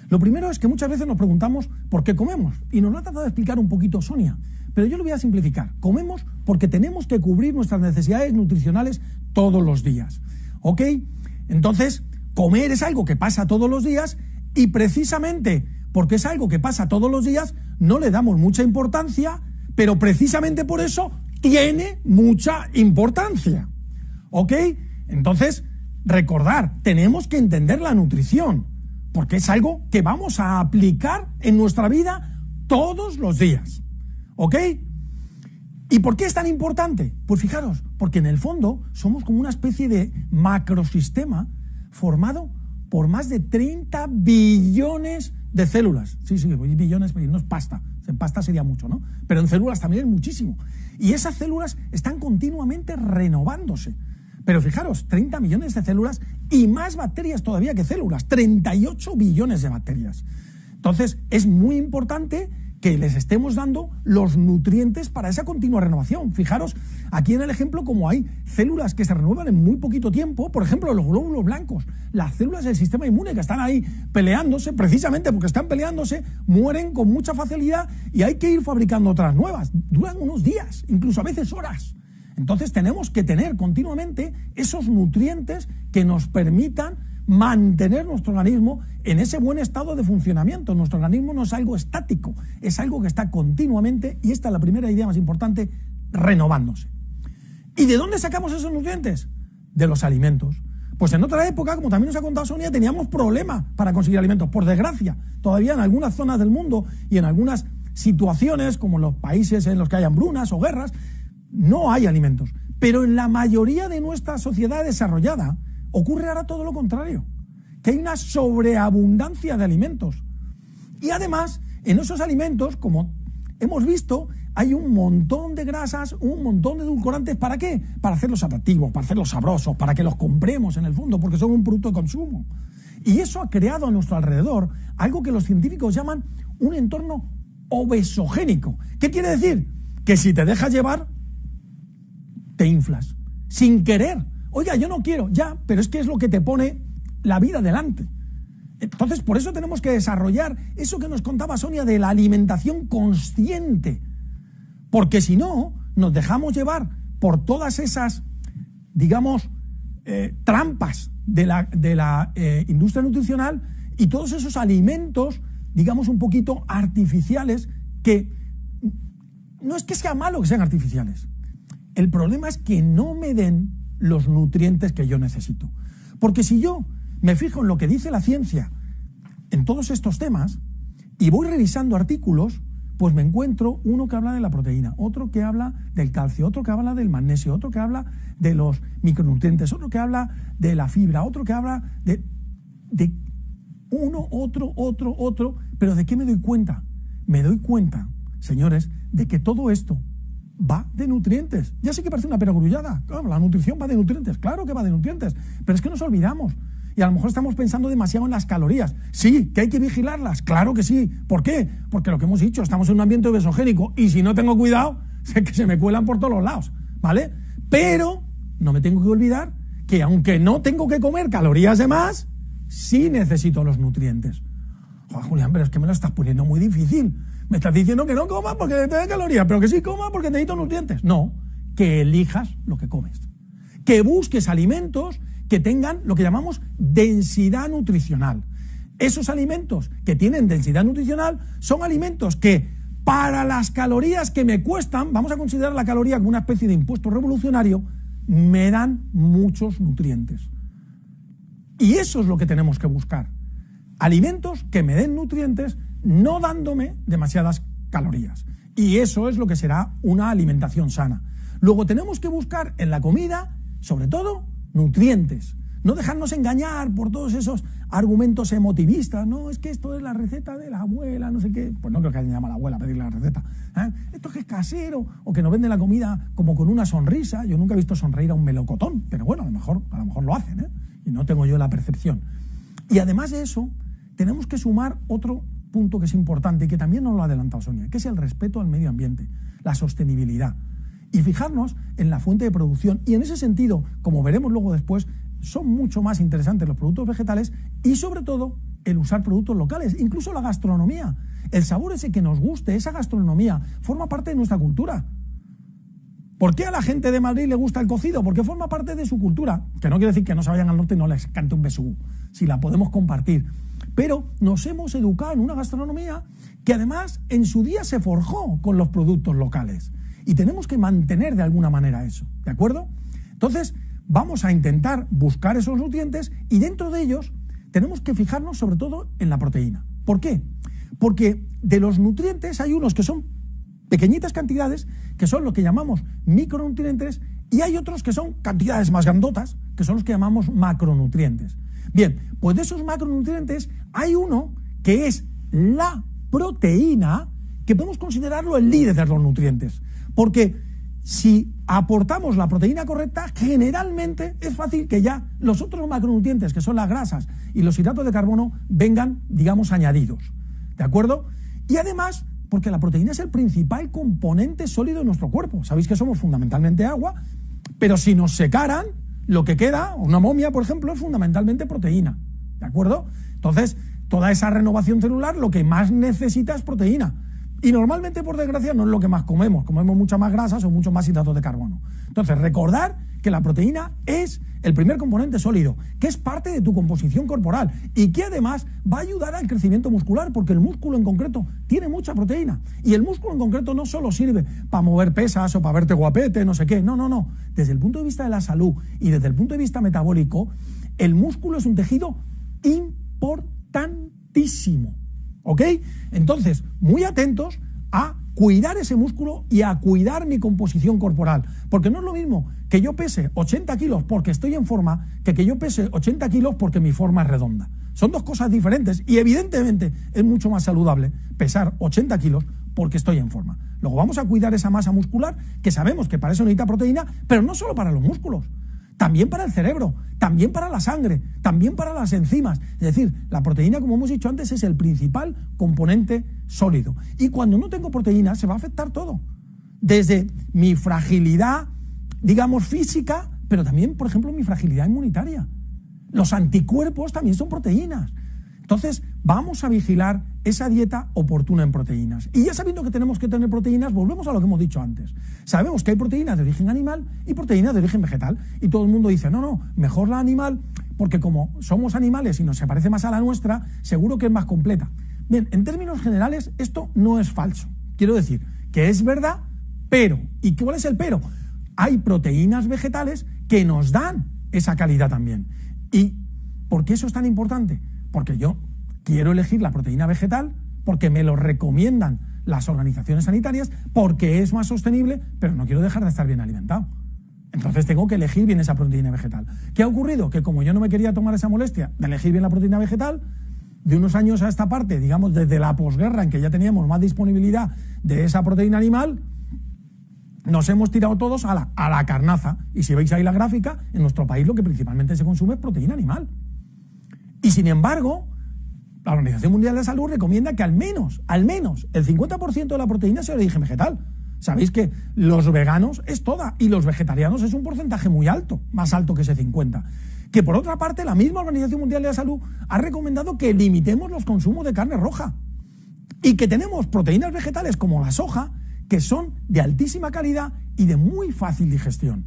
Lo primero es que muchas veces nos preguntamos por qué comemos, y nos lo ha tratado de explicar un poquito Sonia, pero yo lo voy a simplificar. Comemos porque tenemos que cubrir nuestras necesidades nutricionales todos los días, ¿ok? Entonces, comer es algo que pasa todos los días y precisamente porque es algo que pasa todos los días no le damos mucha importancia, pero precisamente por eso tiene mucha importancia, ¿ok? Entonces, recordar, tenemos que entender la nutrición porque es algo que vamos a aplicar en nuestra vida todos los días, ¿ok? ¿Y por qué es tan importante? Pues fijaros, porque en el fondo somos como una especie de macrosistema formado por más de 30 billones de células. Sí, billones, pero no es pasta. En pasta sería mucho, ¿no? Pero en células también es muchísimo. Y esas células están continuamente renovándose. Pero fijaros, 30 millones de células y más bacterias todavía que células, 38 billones de bacterias. Entonces, es muy importante que les estemos dando los nutrientes para esa continua renovación. Fijaros, aquí en el ejemplo, como hay células que se renuevan en muy poquito tiempo, por ejemplo, los glóbulos blancos, las células del sistema inmune que están ahí peleándose, precisamente porque están peleándose, mueren con mucha facilidad y hay que ir fabricando otras nuevas. Duran unos días, incluso a veces horas. Entonces tenemos que tener continuamente esos nutrientes que nos permitan mantener nuestro organismo en ese buen estado de funcionamiento. Nuestro organismo no es algo estático, es algo que está continuamente, y esta es la primera idea más importante, renovándose. ¿Y de dónde sacamos esos nutrientes? De los alimentos. Pues en otra época, como también nos ha contado Sonia, teníamos problemas para conseguir alimentos. Por desgracia, todavía en algunas zonas del mundo y en algunas situaciones, como los países en los que hay hambrunas o guerras, no hay alimentos. Pero en la mayoría de nuestra sociedad desarrollada ocurre ahora todo lo contrario, que hay una sobreabundancia de alimentos. Y además, en esos alimentos, como hemos visto, hay un montón de grasas, un montón de edulcorantes. ¿Para qué? Para hacerlos atractivos, para hacerlos sabrosos, para que los compremos en el fondo, porque son un producto de consumo. Y eso ha creado a nuestro alrededor algo que los científicos llaman un entorno obesogénico. ¿Qué quiere decir? Que si te dejas llevar, te inflas, sin querer. Oiga, yo no quiero, ya, pero es que es lo que te pone la vida delante. Entonces, por eso tenemos que desarrollar eso que nos contaba Sonia de la alimentación consciente. Porque si no, nos dejamos llevar por todas esas, digamos, trampas de la industria nutricional y todos esos alimentos, digamos, un poquito artificiales, que no es que sea malo que sean artificiales. El problema es que no me den los nutrientes que yo necesito. Porque si yo me fijo en lo que dice la ciencia en todos estos temas y voy revisando artículos, pues me encuentro uno que habla de la proteína, otro que habla del calcio, otro que habla del magnesio, otro que habla de los micronutrientes, otro que habla de la fibra, otro que habla de uno, otro. ¿Pero de qué me doy cuenta? Me doy cuenta, señores, de que todo esto va de nutrientes. Ya sé que parece una perogrullada. Claro, la nutrición va de nutrientes. Claro que va de nutrientes. Pero es que nos olvidamos. Y a lo mejor estamos pensando demasiado en las calorías. Sí, que hay que vigilarlas. Claro que sí. ¿Por qué? Porque lo que hemos dicho, estamos en un ambiente obesogénico. Y si no tengo cuidado, sé que se me cuelan por todos los lados. ¿Vale? Pero no me tengo que olvidar que aunque no tengo que comer calorías de más, sí necesito los nutrientes. Joder, Julián, pero es que me lo estás poniendo muy difícil. Me estás diciendo que no comas porque te da calorías, pero que sí comas porque necesito nutrientes. No, que elijas lo que comes. Que busques alimentos que tengan lo que llamamos densidad nutricional. Esos alimentos que tienen densidad nutricional son alimentos que, para las calorías que me cuestan, vamos a considerar la caloría como una especie de impuesto revolucionario, me dan muchos nutrientes. Y eso es lo que tenemos que buscar. Alimentos que me den nutrientes, no dándome demasiadas calorías. Y eso es lo que será una alimentación sana. Luego tenemos que buscar en la comida, sobre todo, nutrientes. No dejarnos engañar por todos esos argumentos emotivistas. No, es que esto es la receta de la abuela, no sé qué. Pues no creo que haya llamado a la abuela a pedirle la receta. Esto es que es casero, o que nos venden la comida como con una sonrisa. Yo nunca he visto sonreír a un melocotón, pero bueno, a lo mejor lo hacen, y no tengo yo la percepción. Y además de eso, tenemos que sumar otro punto que es importante y que también nos lo ha adelantado Sonia, que es el respeto al medio ambiente, la sostenibilidad. Y fijarnos en la fuente de producción. Y en ese sentido, como veremos luego después, son mucho más interesantes los productos vegetales y sobre todo el usar productos locales, incluso la gastronomía. El sabor ese que nos guste, esa gastronomía, forma parte de nuestra cultura. ¿Por qué a la gente de Madrid le gusta el cocido? Porque forma parte de su cultura. Que no quiere decir que no se vayan al norte y no les cante un besugú, si la podemos compartir. Pero nos hemos educado en una gastronomía que además en su día se forjó con los productos locales. Y tenemos que mantener de alguna manera eso, ¿de acuerdo? Entonces, vamos a intentar buscar esos nutrientes y dentro de ellos tenemos que fijarnos sobre todo en la proteína. ¿Por qué? Porque de los nutrientes hay unos que son pequeñitas cantidades, que son lo que llamamos micronutrientes, y hay otros que son cantidades más grandotas, que son los que llamamos macronutrientes. Bien, pues de esos macronutrientes hay uno que es la proteína, que podemos considerarlo el líder de los nutrientes. Porque si aportamos la proteína correcta, generalmente es fácil que ya los otros macronutrientes, que son las grasas y los hidratos de carbono, vengan, digamos, añadidos. ¿De acuerdo? Y además, porque la proteína es el principal componente sólido de nuestro cuerpo. Sabéis que somos fundamentalmente agua, pero si nos secaran, lo que queda, una momia, por ejemplo, es fundamentalmente proteína. ¿De acuerdo? Entonces, toda esa renovación celular, lo que más necesita es proteína. Y normalmente, por desgracia, no es lo que más comemos. Comemos muchas más grasas o mucho más hidratos de carbono. Entonces, recordar que la proteína es el primer componente sólido, que es parte de tu composición corporal y que además va a ayudar al crecimiento muscular, porque el músculo en concreto tiene mucha proteína. Y el músculo en concreto no solo sirve para mover pesas o para verte guapete, no sé qué, no. Desde el punto de vista de la salud y desde el punto de vista metabólico, el músculo es un tejido importantísimo, ¿ok? Entonces, muy atentos a cuidar ese músculo y a cuidar mi composición corporal, porque no es lo mismo que yo pese 80 kilos porque estoy en forma que yo pese 80 kilos porque mi forma es redonda. Son dos cosas diferentes y evidentemente es mucho más saludable pesar 80 kilos porque estoy en forma. Luego vamos a cuidar esa masa muscular, que sabemos que para eso necesita proteína, pero no solo para los músculos, también para el cerebro, también para la sangre, también para las enzimas. Es decir, la proteína, como hemos dicho antes, es el principal componente sólido. Y cuando no tengo proteína, se va a afectar todo. Desde mi fragilidad, digamos, física, pero también, por ejemplo, mi fragilidad inmunitaria. Los anticuerpos también son proteínas. Entonces, vamos a vigilar esa dieta oportuna en proteínas. Y ya sabiendo que tenemos que tener proteínas, volvemos a lo que hemos dicho antes. Sabemos que hay proteínas de origen animal y proteínas de origen vegetal. Y todo el mundo dice, no, mejor la animal, porque como somos animales y nos se parece más a la nuestra, seguro que es más completa. Bien, en términos generales, esto no es falso. Quiero decir que es verdad, pero. ¿Y cuál es el pero? Hay proteínas vegetales que nos dan esa calidad también. ¿Y por qué eso es tan importante? Porque yo quiero elegir la proteína vegetal, porque me lo recomiendan las organizaciones sanitarias, porque es más sostenible, pero no quiero dejar de estar bien alimentado. Entonces tengo que elegir bien esa proteína vegetal. ¿Qué ha ocurrido? Que como yo no me quería tomar esa molestia de elegir bien la proteína vegetal, de unos años a esta parte, digamos desde la posguerra, en que ya teníamos más disponibilidad de esa proteína animal, nos hemos tirado todos a la carnaza. Y si veis ahí la gráfica, en nuestro país lo que principalmente se consume es proteína animal. Y sin embargo, la Organización Mundial de la Salud recomienda que al menos el 50% de la proteína sea de origen vegetal. Sabéis que los veganos es toda y los vegetarianos es un porcentaje muy alto, más alto que ese 50%. Que por otra parte, la misma Organización Mundial de la Salud ha recomendado que limitemos los consumos de carne roja y que tenemos proteínas vegetales como la soja, que son de altísima calidad y de muy fácil digestión.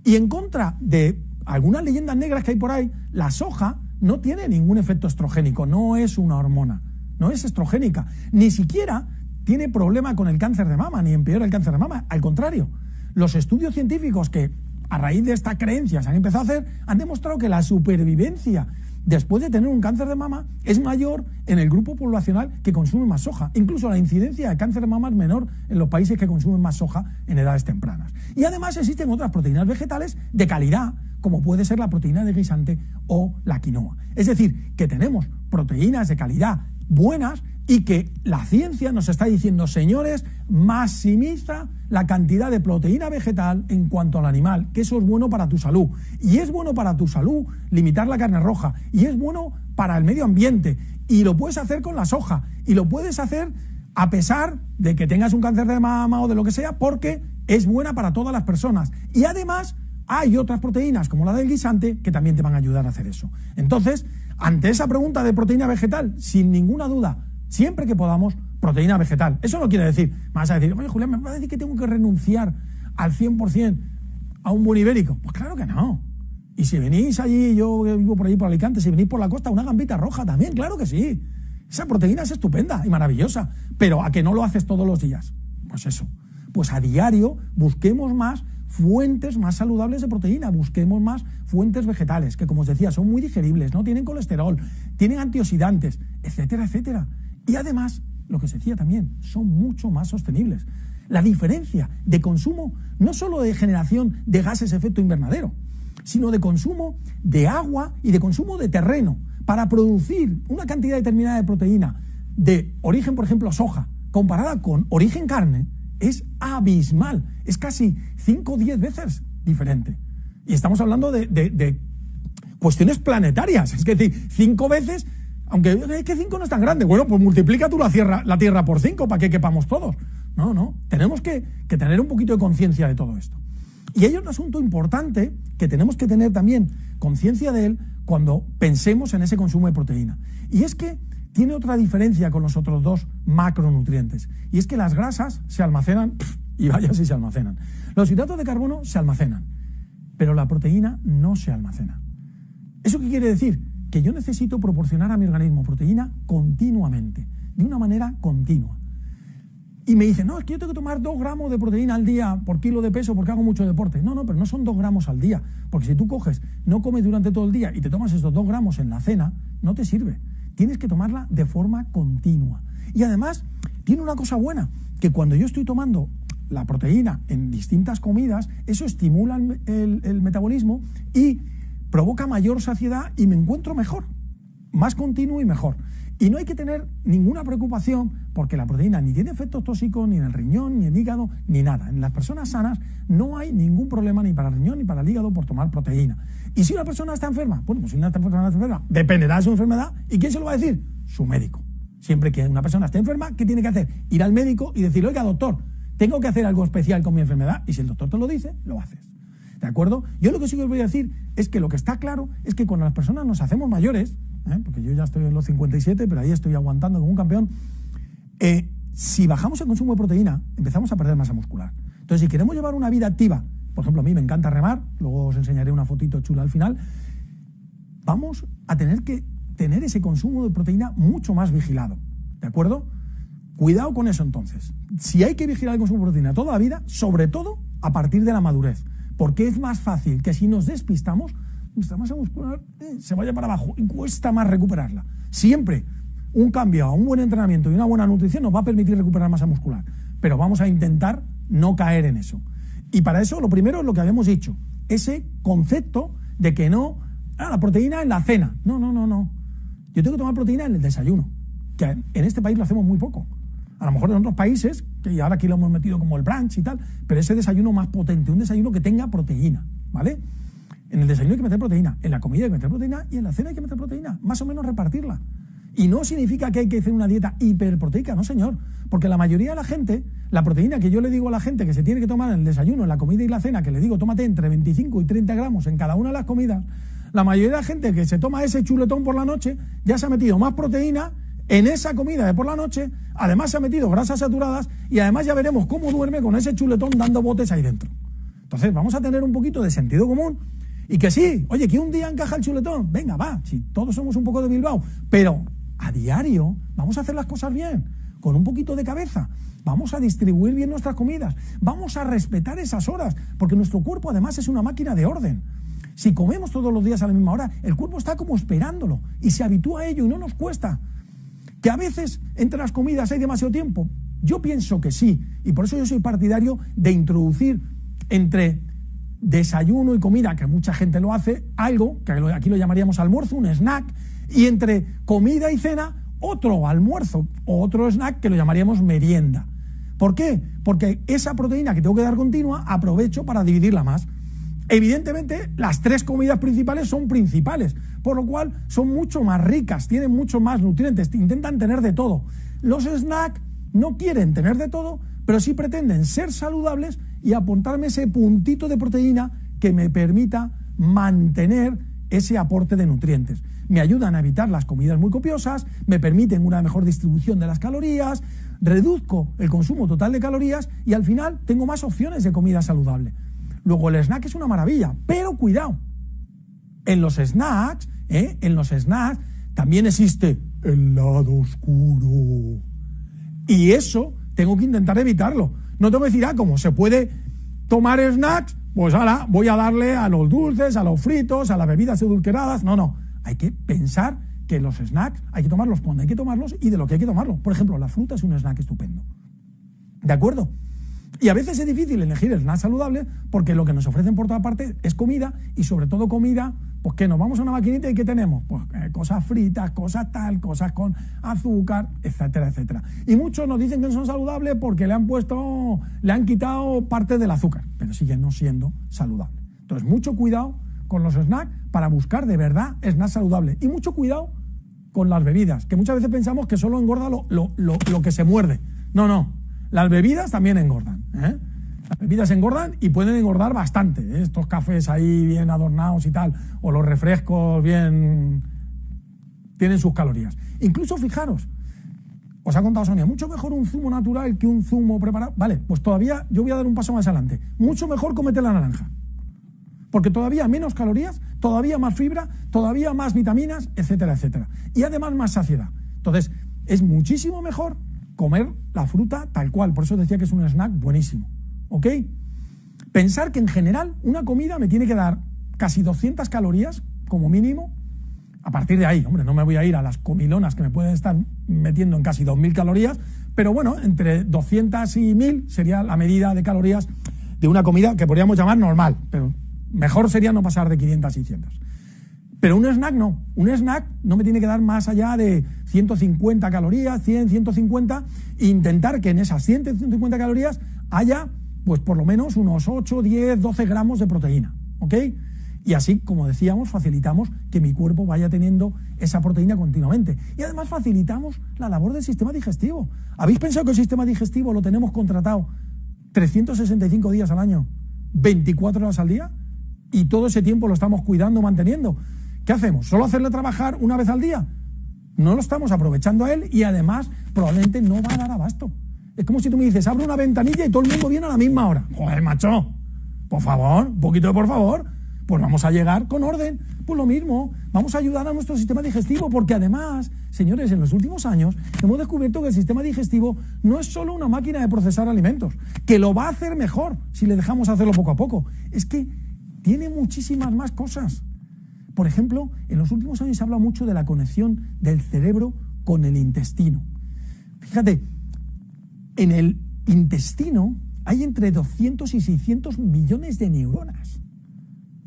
Y en contra de algunas leyendas negras que hay por ahí, la soja no tiene ningún efecto estrogénico, no es una hormona, no es estrogénica, ni siquiera tiene problema con el cáncer de mama, ni empeora el cáncer de mama. Al contrario, los estudios científicos que a raíz de esta creencia se han empezado a hacer han demostrado que la supervivencia después de tener un cáncer de mama es mayor en el grupo poblacional que consume más soja. Incluso la incidencia de cáncer de mama es menor en los países que consumen más soja en edades tempranas. Y además existen otras proteínas vegetales de calidad, como puede ser la proteína de guisante o la quinoa. Es decir, que tenemos proteínas de calidad buenas y que la ciencia nos está diciendo, señores, maximiza la cantidad de proteína vegetal en cuanto al animal, que eso es bueno para tu salud. Y es bueno para tu salud limitar la carne roja, y es bueno para el medio ambiente, y lo puedes hacer con la soja, y lo puedes hacer a pesar de que tengas un cáncer de mama o de lo que sea, porque es buena para todas las personas. Y además hay otras proteínas, como la del guisante, que también te van a ayudar a hacer eso. Entonces, ante esa pregunta de proteína vegetal, sin ninguna duda, siempre que podamos, proteína vegetal. Eso no quiere decir, me vas a decir, oye, Julián, ¿me vas a decir que tengo que renunciar al 100% a un buen ibérico? Pues claro que no. Y si venís allí, yo vivo por allí por Alicante, si venís por la costa, una gambita roja también, claro que sí. Esa proteína es estupenda y maravillosa, pero ¿a que no lo haces todos los días? Pues eso. Pues a diario busquemos más fuentes más saludables de proteína, busquemos más fuentes vegetales, que como os decía, son muy digeribles, no tienen colesterol, tienen antioxidantes, etcétera, etcétera. Y además, lo que se decía también, son mucho más sostenibles. La diferencia de consumo, no solo de generación de gases de efecto invernadero, sino de consumo de agua y de consumo de terreno, para producir una cantidad determinada de proteína de origen, por ejemplo, soja, comparada con origen carne, es abismal, es casi 5 o 10 veces diferente. Y estamos hablando de cuestiones planetarias, es decir, 5 veces, aunque es que 5 no es tan grande, bueno, pues multiplica tú la Tierra por 5 para que quepamos todos. No, tenemos que tener un poquito de conciencia de todo esto. Y hay un asunto importante que tenemos que tener también conciencia de él cuando pensemos en ese consumo de proteína. Y es que tiene otra diferencia con los otros dos macronutrientes. Y es que las grasas se almacenan, y vaya si se almacenan. Los hidratos de carbono se almacenan. pero la proteína no se almacena. ¿Eso qué quiere decir? Que yo necesito proporcionar a mi organismo proteína continuamente, de una manera continua. Y me dicen, no, es que yo tengo que tomar 2 gramos de proteína al día por kilo de peso porque hago mucho deporte. No, pero no son 2 gramos al día, porque si tú coges, no comes durante todo el día y te tomas estos 2 gramos en la cena, no te sirve. Tienes que tomarla de forma continua. Y además, tiene una cosa buena, que cuando yo estoy tomando la proteína en distintas comidas, eso estimula el metabolismo y provoca mayor saciedad y me encuentro mejor, más continuo y mejor. Y no hay que tener ninguna preocupación porque la proteína ni tiene efectos tóxicos ni en el riñón, ni en el hígado, ni nada. En las personas sanas no hay ningún problema ni para el riñón ni para el hígado por tomar proteína. Y si una persona está enferma, bueno, pues si una persona está enferma, dependerá de su enfermedad. ¿Y quién se lo va a decir? Su médico. Siempre que una persona esté enferma, ¿qué tiene que hacer? Ir al médico y decirle, oiga, doctor, tengo que hacer algo especial con mi enfermedad. Y si el doctor te lo dice, lo haces. ¿De acuerdo? Yo lo que sí que os voy a decir es que lo que está claro es que cuando las personas nos hacemos mayores, porque yo ya estoy en los 57, pero ahí estoy aguantando como un campeón, si bajamos el consumo de proteína, empezamos a perder masa muscular. Entonces, si queremos llevar una vida activa, por ejemplo, a mí me encanta remar, luego os enseñaré una fotito chula al final, vamos a tener que tener ese consumo de proteína mucho más vigilado, ¿de acuerdo? Cuidado con eso entonces. Si hay que vigilar el consumo de proteína toda la vida, sobre todo a partir de la madurez, porque es más fácil que si nos despistamos, nuestra masa muscular se vaya para abajo y cuesta más recuperarla. Siempre un cambio a un buen entrenamiento y una buena nutrición nos va a permitir recuperar masa muscular, pero vamos a intentar no caer en eso. Y para eso lo primero es lo que habíamos dicho, ese concepto de que no, la proteína en la cena. No. Yo tengo que tomar proteína en el desayuno, que en este país lo hacemos muy poco. A lo mejor en otros países, que ahora aquí lo hemos metido como el brunch y tal, pero ese desayuno más potente, un desayuno que tenga proteína, ¿vale? En el desayuno hay que meter proteína, en la comida hay que meter proteína y en la cena hay que meter proteína, más o menos repartirla. Y no significa que hay que hacer una dieta hiperproteica, no señor, porque la mayoría de la gente, la proteína que yo le digo a la gente que se tiene que tomar en el desayuno, en la comida y la cena, que le digo tómate entre 25 y 30 gramos en cada una de las comidas, la mayoría de la gente que se toma ese chuletón por la noche ya se ha metido más proteína en esa comida de por la noche, además se ha metido grasas saturadas y además ya veremos cómo duerme con ese chuletón dando botes ahí dentro. Entonces vamos a tener un poquito de sentido común y que sí, oye, que un día encaja el chuletón, venga, va, si todos somos un poco de Bilbao, pero a diario vamos a hacer las cosas bien, con un poquito de cabeza, vamos a distribuir bien nuestras comidas, vamos a respetar esas horas, porque nuestro cuerpo además es una máquina de orden. Si comemos todos los días a la misma hora, el cuerpo está como esperándolo y se habitúa a ello y no nos cuesta. ¿Que a veces entre las comidas hay demasiado tiempo? Yo pienso que sí, y por eso yo soy partidario de introducir entre desayuno y comida, que mucha gente lo hace, algo, que aquí lo llamaríamos almuerzo, un snack, y entre comida y cena, otro almuerzo o otro snack que lo llamaríamos merienda. ¿Por qué? Porque esa proteína que tengo que dar continua, aprovecho para dividirla más. Evidentemente, las 3 comidas principales son principales, por lo cual son mucho más ricas, tienen mucho más nutrientes, intentan tener de todo. Los snacks no quieren tener de todo, pero sí pretenden ser saludables y aportarme ese puntito de proteína que me permita mantener ese aporte de nutrientes. Me ayudan a evitar las comidas muy copiosas, me permiten una mejor distribución de las calorías, reduzco el consumo total de calorías y al final tengo más opciones de comida saludable. Luego el snack es una maravilla, pero cuidado, en los snacks también existe el lado oscuro. Y eso tengo que intentar evitarlo. No tengo que decir, como se puede tomar snacks, pues ahora voy a darle a los dulces, a los fritos, a las bebidas edulcoradas. No, hay que pensar que los snacks hay que tomarlos cuando hay que tomarlos y de lo que hay que tomarlos. Por ejemplo, la fruta es un snack estupendo. ¿De acuerdo? Y a veces es difícil elegir el snack saludable porque lo que nos ofrecen por toda parte es comida y sobre todo comida, pues que nos vamos a una maquinita y ¿qué tenemos? Pues cosas fritas, cosas tal, cosas con azúcar, etcétera, etcétera. Y muchos nos dicen que no son saludables porque le han quitado parte del azúcar, pero siguen no siendo saludables. Entonces, mucho cuidado con los snacks para buscar de verdad snacks saludables y mucho cuidado con las bebidas, que muchas veces pensamos que solo engorda lo que se muerde. No. Las bebidas también engordan, ¿eh? Las bebidas engordan y pueden engordar bastante, ¿eh? Estos cafés ahí bien adornados y tal, o los refrescos bien... tienen sus calorías. Incluso, fijaros, os ha contado Sonia, mucho mejor un zumo natural que un zumo preparado. Vale, pues todavía yo voy a dar un paso más adelante. Mucho mejor cómete la naranja. porque todavía menos calorías, todavía más fibra, todavía más vitaminas, etcétera, etcétera. Y además más saciedad. Entonces, es muchísimo mejor comer la fruta tal cual. Por eso decía que es un snack buenísimo. ¿Ok? Pensar que en general una comida me tiene que dar casi 200 calorías como mínimo. A partir de ahí, hombre, no me voy a ir a las comilonas que me pueden estar metiendo en casi 2.000 calorías, pero bueno, entre 200 y 1.000 sería la medida de calorías de una comida que podríamos llamar normal, pero mejor sería no pasar de 500 a 600. Pero un snack no. Un snack no me tiene que dar más allá de 150 calorías, 100, 150, e intentar que en esas 100, 150 calorías haya, pues por lo menos unos 8, 10, 12 gramos de proteína, ¿ok? Y así, como decíamos, facilitamos que mi cuerpo vaya teniendo esa proteína continuamente. Y además facilitamos la labor del sistema digestivo. ¿Habéis pensado que el sistema digestivo lo tenemos contratado 365 días al año, 24 horas al día? Y todo ese tiempo lo estamos cuidando, manteniendo. ¿Qué hacemos? ¿Solo hacerle trabajar una vez al día? No lo estamos aprovechando a él y además probablemente no va a dar abasto. Es como si tú me dices, abre una ventanilla y todo el mundo viene a la misma hora. Joder, macho, por favor, un poquito de por favor. Pues vamos a llegar con orden. Pues lo mismo, vamos a ayudar a nuestro sistema digestivo, porque además, señores, en los últimos años hemos descubierto que el sistema digestivo no es solo una máquina de procesar alimentos, que lo va a hacer mejor si le dejamos hacerlo poco a poco. Es que tiene muchísimas más cosas. Por ejemplo, en los últimos años se habla mucho de la conexión del cerebro con el intestino. Fíjate, en el intestino hay entre 200 y 600 millones de neuronas,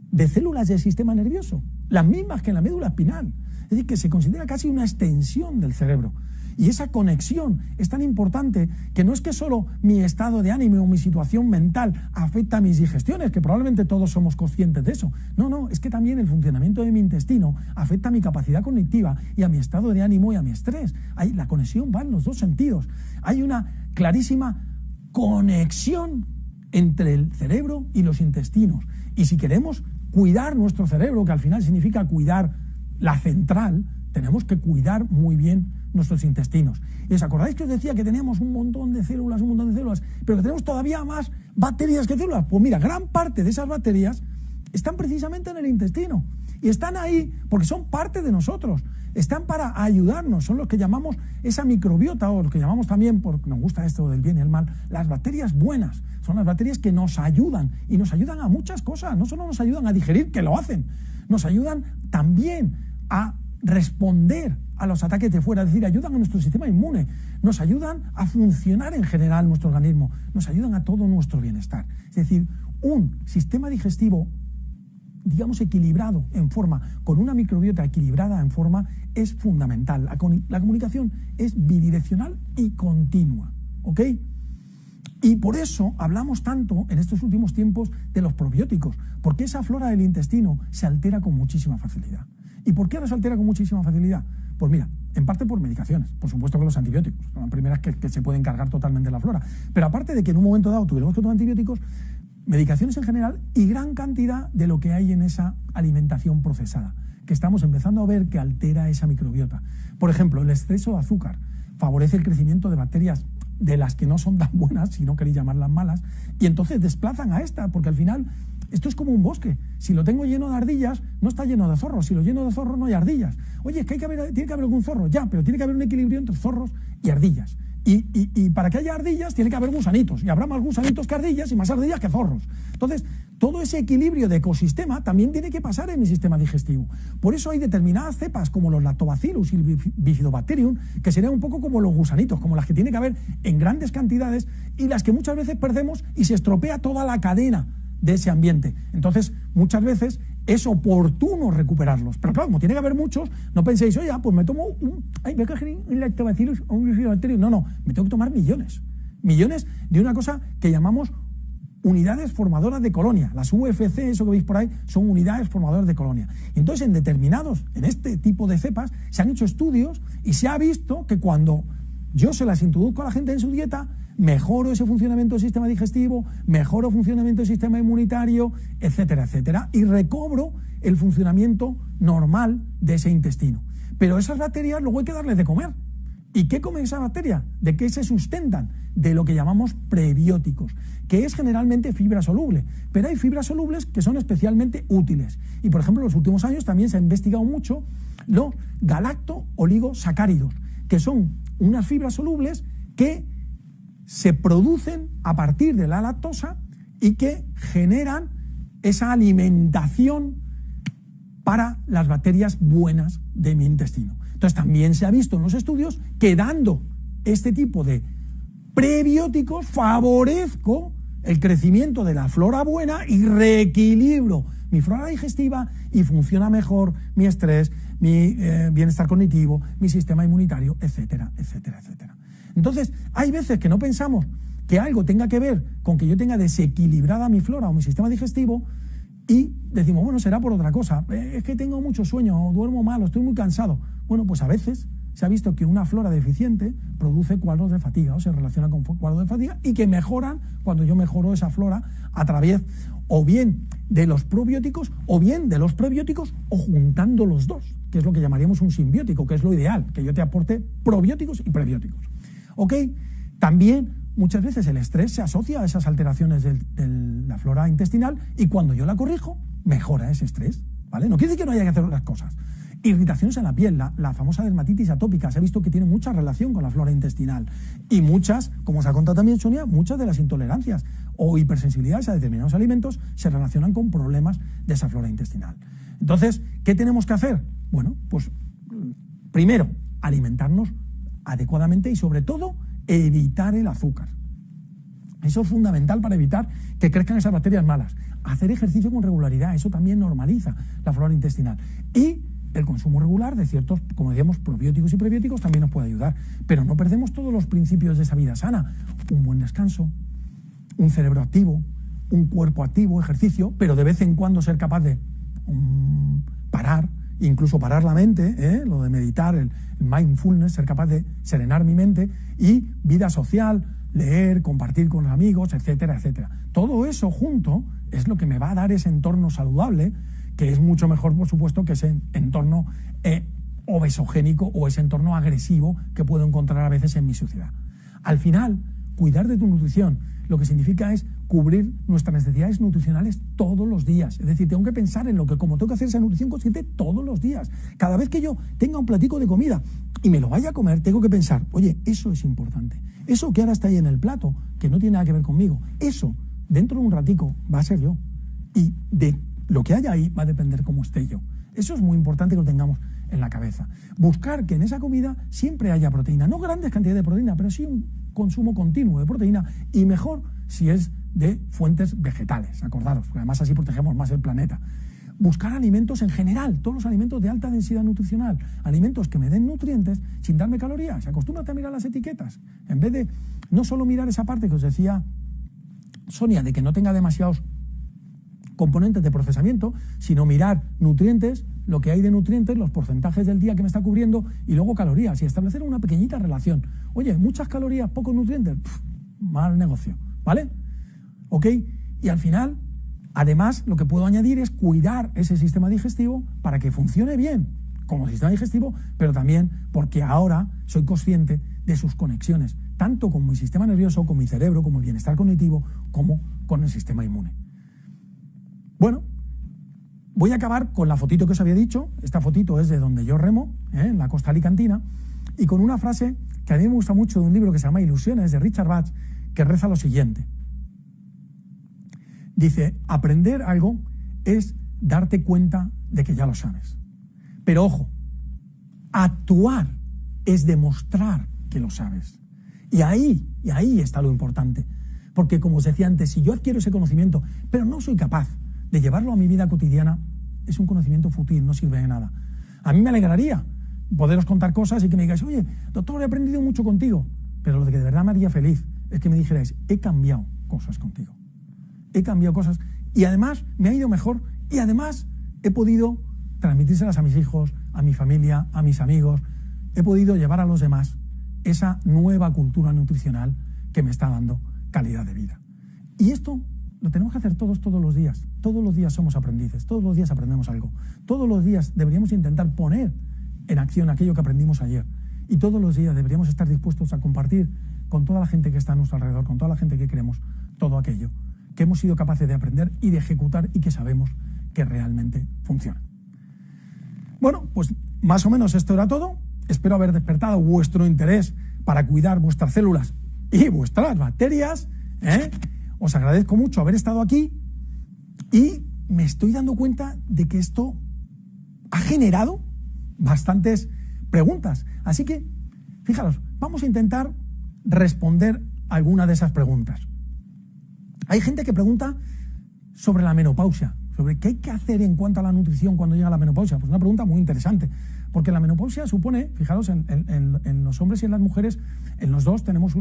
de células del sistema nervioso, las mismas que en la médula espinal. Es decir, que se considera casi una extensión del cerebro. Y esa conexión es tan importante que no es que solo mi estado de ánimo o mi situación mental afecta a mis digestiones, que probablemente todos somos conscientes de eso. No, es que también el funcionamiento de mi intestino afecta a mi capacidad cognitiva y a mi estado de ánimo y a mi estrés. La conexión va en los dos sentidos. Hay una clarísima conexión entre el cerebro y los intestinos. Y si queremos cuidar nuestro cerebro, que al final significa cuidar la central, tenemos que cuidar muy bien nuestros intestinos. ¿Y os acordáis que os decía que teníamos un montón de células, pero que tenemos todavía más bacterias que células? Pues mira, gran parte de esas bacterias están precisamente en el intestino. Y están ahí porque son parte de nosotros. Están para ayudarnos. Son los que llamamos esa microbiota, o lo que llamamos también, porque nos gusta esto del bien y el mal, las bacterias buenas. Son las bacterias que nos ayudan. Y nos ayudan a muchas cosas. No solo nos ayudan a digerir, que lo hacen. Nos ayudan también a responder a los ataques de fuera, es decir, ayudan a nuestro sistema inmune, nos ayudan a funcionar en general nuestro organismo, nos ayudan a todo nuestro bienestar. Es decir, un sistema digestivo, digamos, equilibrado en forma, con una microbiota equilibrada en forma, es fundamental. La comunicación es bidireccional y continua, ¿ok? Y por eso hablamos tanto en estos últimos tiempos de los probióticos, porque esa flora del intestino se altera con muchísima facilidad. ¿Y por qué ahora se altera con muchísima facilidad? Pues mira, en parte por medicaciones, por supuesto que los antibióticos, son las primeras que se pueden cargar totalmente la flora, pero aparte de que en un momento dado tuviéramos que tomar antibióticos, medicaciones en general y gran cantidad de lo que hay en esa alimentación procesada, que estamos empezando a ver que altera esa microbiota. Por ejemplo, el exceso de azúcar favorece el crecimiento de bacterias de las que no son tan buenas, si no queréis llamarlas malas, y entonces desplazan a esta, porque al final esto es como un bosque. Si lo tengo lleno de ardillas, no está lleno de zorros. Si lo lleno de zorros, no hay ardillas. Oye, es que tiene que haber algún zorro, ya, pero tiene que haber un equilibrio entre zorros y ardillas. Y para que haya ardillas, tiene que haber gusanitos. Y habrá más gusanitos que ardillas y más ardillas que zorros. Entonces, todo ese equilibrio de ecosistema también tiene que pasar en mi sistema digestivo. Por eso hay determinadas cepas, como los Lactobacillus y el Bifidobacterium, que serían un poco como los gusanitos, como las que tiene que haber en grandes cantidades y las que muchas veces perdemos y se estropea toda la cadena de ese ambiente. Entonces, muchas veces es oportuno recuperarlos. Pero claro, como tiene que haber muchos, no penséis, oye, pues me tomo voy a coger un Lactobacillus o un Bifidobacterium. No, me tengo que tomar millones. Millones de una cosa que llamamos unidades formadoras de colonia. Las UFC, eso que veis por ahí, son unidades formadoras de colonia. Entonces, en este tipo de cepas, se han hecho estudios y se ha visto que cuando yo se las introduzco a la gente en su dieta, mejoro ese funcionamiento del sistema digestivo, mejoro el funcionamiento del sistema inmunitario, etcétera, etcétera, y recobro el funcionamiento normal de ese intestino. Pero esas bacterias luego hay que darles de comer. ¿Y qué comen esas bacterias? ¿De qué se sustentan? De lo que llamamos prebióticos, que es generalmente fibra soluble, pero hay fibras solubles que son especialmente útiles. Y por ejemplo, en los últimos años también se ha investigado mucho los galacto-oligosacáridos, que son unas fibras solubles que se producen a partir de la lactosa y que generan esa alimentación para las bacterias buenas de mi intestino. Entonces también se ha visto en los estudios que dando este tipo de prebióticos favorezco el crecimiento de la flora buena y reequilibro mi flora digestiva y funciona mejor mi estrés, mi bienestar cognitivo, mi sistema inmunitario, etcétera, etcétera, etcétera. Entonces, hay veces que no pensamos que algo tenga que ver con que yo tenga desequilibrada mi flora o mi sistema digestivo y decimos, bueno, será por otra cosa, es que tengo mucho sueño, o duermo mal, o estoy muy cansado. Bueno, pues a veces se ha visto que una flora deficiente produce cuadros de fatiga o se relaciona con cuadros de fatiga y que mejoran cuando yo mejoro esa flora a través o bien de los probióticos o bien de los prebióticos o juntando los dos, que es lo que llamaríamos un simbiótico, que es lo ideal, que yo te aporte probióticos y prebióticos. ¿Ok? También muchas veces el estrés se asocia a esas alteraciones de la flora intestinal y cuando yo la corrijo, mejora ese estrés, ¿vale? No quiere decir que no haya que hacer otras cosas. Irritaciones en la piel, la famosa dermatitis atópica, se ha visto que tiene mucha relación con la flora intestinal. Y muchas, como se ha contado también Sonia, muchas de las intolerancias o hipersensibilidades a determinados alimentos se relacionan con problemas de esa flora intestinal. Entonces, ¿qué tenemos que hacer? Bueno, pues primero, alimentarnos adecuadamente y sobre todo evitar el azúcar. Eso es fundamental para evitar que crezcan esas bacterias malas. Hacer ejercicio con regularidad, eso también normaliza la flora intestinal. Y el consumo regular de ciertos, como decíamos, probióticos y prebióticos también nos puede ayudar. Pero no perdemos todos los principios de esa vida sana. Un buen descanso, un cerebro activo, un cuerpo activo, ejercicio, pero de vez en cuando ser capaz de parar, incluso parar la mente, lo de meditar, el mindfulness, ser capaz de serenar mi mente, y vida social, leer, compartir con los amigos, etcétera, etcétera. Todo eso junto es lo que me va a dar ese entorno saludable, que es mucho mejor, por supuesto, que ese entorno obesogénico o ese entorno agresivo que puedo encontrar a veces en mi sociedad. Al final, cuidar de tu nutrición lo que significa es cubrir nuestras necesidades nutricionales todos los días. Es decir, tengo que pensar en lo que, como tengo que hacer esa nutrición consciente todos los días. Cada vez que yo tenga un platico de comida y me lo vaya a comer, tengo que pensar, oye, eso es importante. Eso que ahora está ahí en el plato, que no tiene nada que ver conmigo, eso, dentro de un ratico, va a ser yo. Y de lo que haya ahí va a depender cómo esté yo. Eso es muy importante que lo tengamos en la cabeza. Buscar que en esa comida siempre haya proteína. No grandes cantidades de proteína, pero sí un consumo continuo de proteína, y mejor si es de fuentes vegetales, acordaros, porque además así protegemos más el planeta. Buscar alimentos en general, todos los alimentos de alta densidad nutricional, alimentos que me den nutrientes sin darme calorías. Acostúmbrate a mirar las etiquetas, en vez de no solo mirar esa parte que os decía Sonia, de que no tenga demasiados componentes de procesamiento, sino mirar nutrientes, lo que hay de nutrientes, los porcentajes del día que me está cubriendo y luego calorías, y establecer una pequeñita relación. Oye, muchas calorías, pocos nutrientes, mal negocio, ¿vale? ¿Ok? Y al final, además, lo que puedo añadir es cuidar ese sistema digestivo para que funcione bien como sistema digestivo, pero también porque ahora soy consciente de sus conexiones, tanto con mi sistema nervioso, con mi cerebro, con mi bienestar cognitivo, como con el sistema inmune. Bueno, voy a acabar con la fotito que os había dicho. Esta fotito es de donde yo remo, en la costa alicantina, y con una frase que a mí me gusta mucho de un libro que se llama Ilusiones, de Richard Bach, que reza lo siguiente. Dice, aprender algo es darte cuenta de que ya lo sabes. Pero ojo, actuar es demostrar que lo sabes. Y ahí está lo importante. Porque, como os decía antes, si yo adquiero ese conocimiento, pero no soy capaz de llevarlo a mi vida cotidiana, es un conocimiento fútil, no sirve de nada. A mí me alegraría poderos contar cosas y que me digáis, oye, doctor, he aprendido mucho contigo, pero lo que de verdad me haría feliz es que me dijerais, he cambiado cosas contigo. He cambiado cosas y además me ha ido mejor y además he podido transmitírselas a mis hijos, a mi familia, a mis amigos. He podido llevar a los demás esa nueva cultura nutricional que me está dando calidad de vida. Y esto lo tenemos que hacer todos los días. Todos los días somos aprendices, todos los días aprendemos algo. Todos los días deberíamos intentar poner en acción aquello que aprendimos ayer. Y todos los días deberíamos estar dispuestos a compartir con toda la gente que está a nuestro alrededor, con toda la gente que queremos, todo aquello que hemos sido capaces de aprender y de ejecutar y que sabemos que realmente funciona. Bueno, pues más o menos esto era todo. Espero haber despertado vuestro interés para cuidar vuestras células y vuestras bacterias. Os agradezco mucho haber estado aquí y me estoy dando cuenta de que esto ha generado bastantes preguntas. Así que, fijaros, vamos a intentar responder alguna de esas preguntas. Hay gente que pregunta sobre la menopausia, sobre qué hay que hacer en cuanto a la nutrición cuando llega la menopausia. Pues una pregunta muy interesante, porque la menopausia supone, fijaros, en los hombres y en las mujeres, en los dos tenemos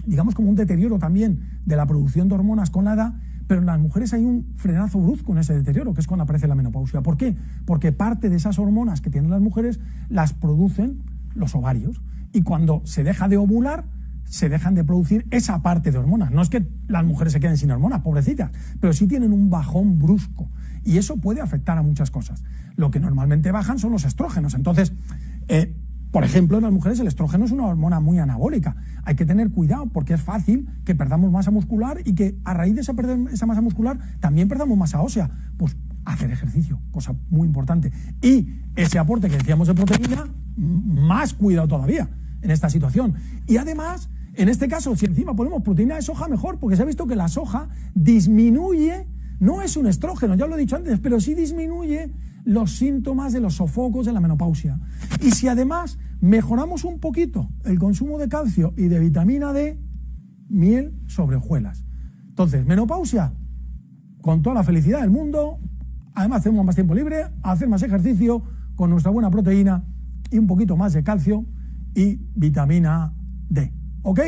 digamos como un deterioro también de la producción de hormonas con la edad, pero en las mujeres hay un frenazo brusco en ese deterioro, que es cuando aparece la menopausia. ¿Por qué? Porque parte de esas hormonas que tienen las mujeres las producen los ovarios, y cuando se deja de ovular, se dejan de producir esa parte de hormonas. No es que las mujeres se queden sin hormonas, pobrecitas, pero sí tienen un bajón brusco, y eso puede afectar a muchas cosas. Lo que normalmente bajan son los estrógenos. Entonces, por ejemplo, en las mujeres el estrógeno es una hormona muy anabólica. Hay que tener cuidado porque es fácil que perdamos masa muscular y que a raíz de esa masa muscular también perdamos masa ósea. Pues hacer ejercicio, cosa muy importante. Y ese aporte que decíamos de proteína, más cuidado todavía en esta situación. Y además, en este caso, si encima ponemos proteína de soja, mejor, porque se ha visto que la soja disminuye, no es un estrógeno, ya lo he dicho antes, pero sí disminuye los síntomas de los sofocos de la menopausia. Y si además mejoramos un poquito el consumo de calcio y de vitamina D, miel sobre hojuelas. Entonces, menopausia, con toda la felicidad del mundo, además tenemos más tiempo libre, hacer más ejercicio con nuestra buena proteína y un poquito más de calcio y vitamina D, ¿ok?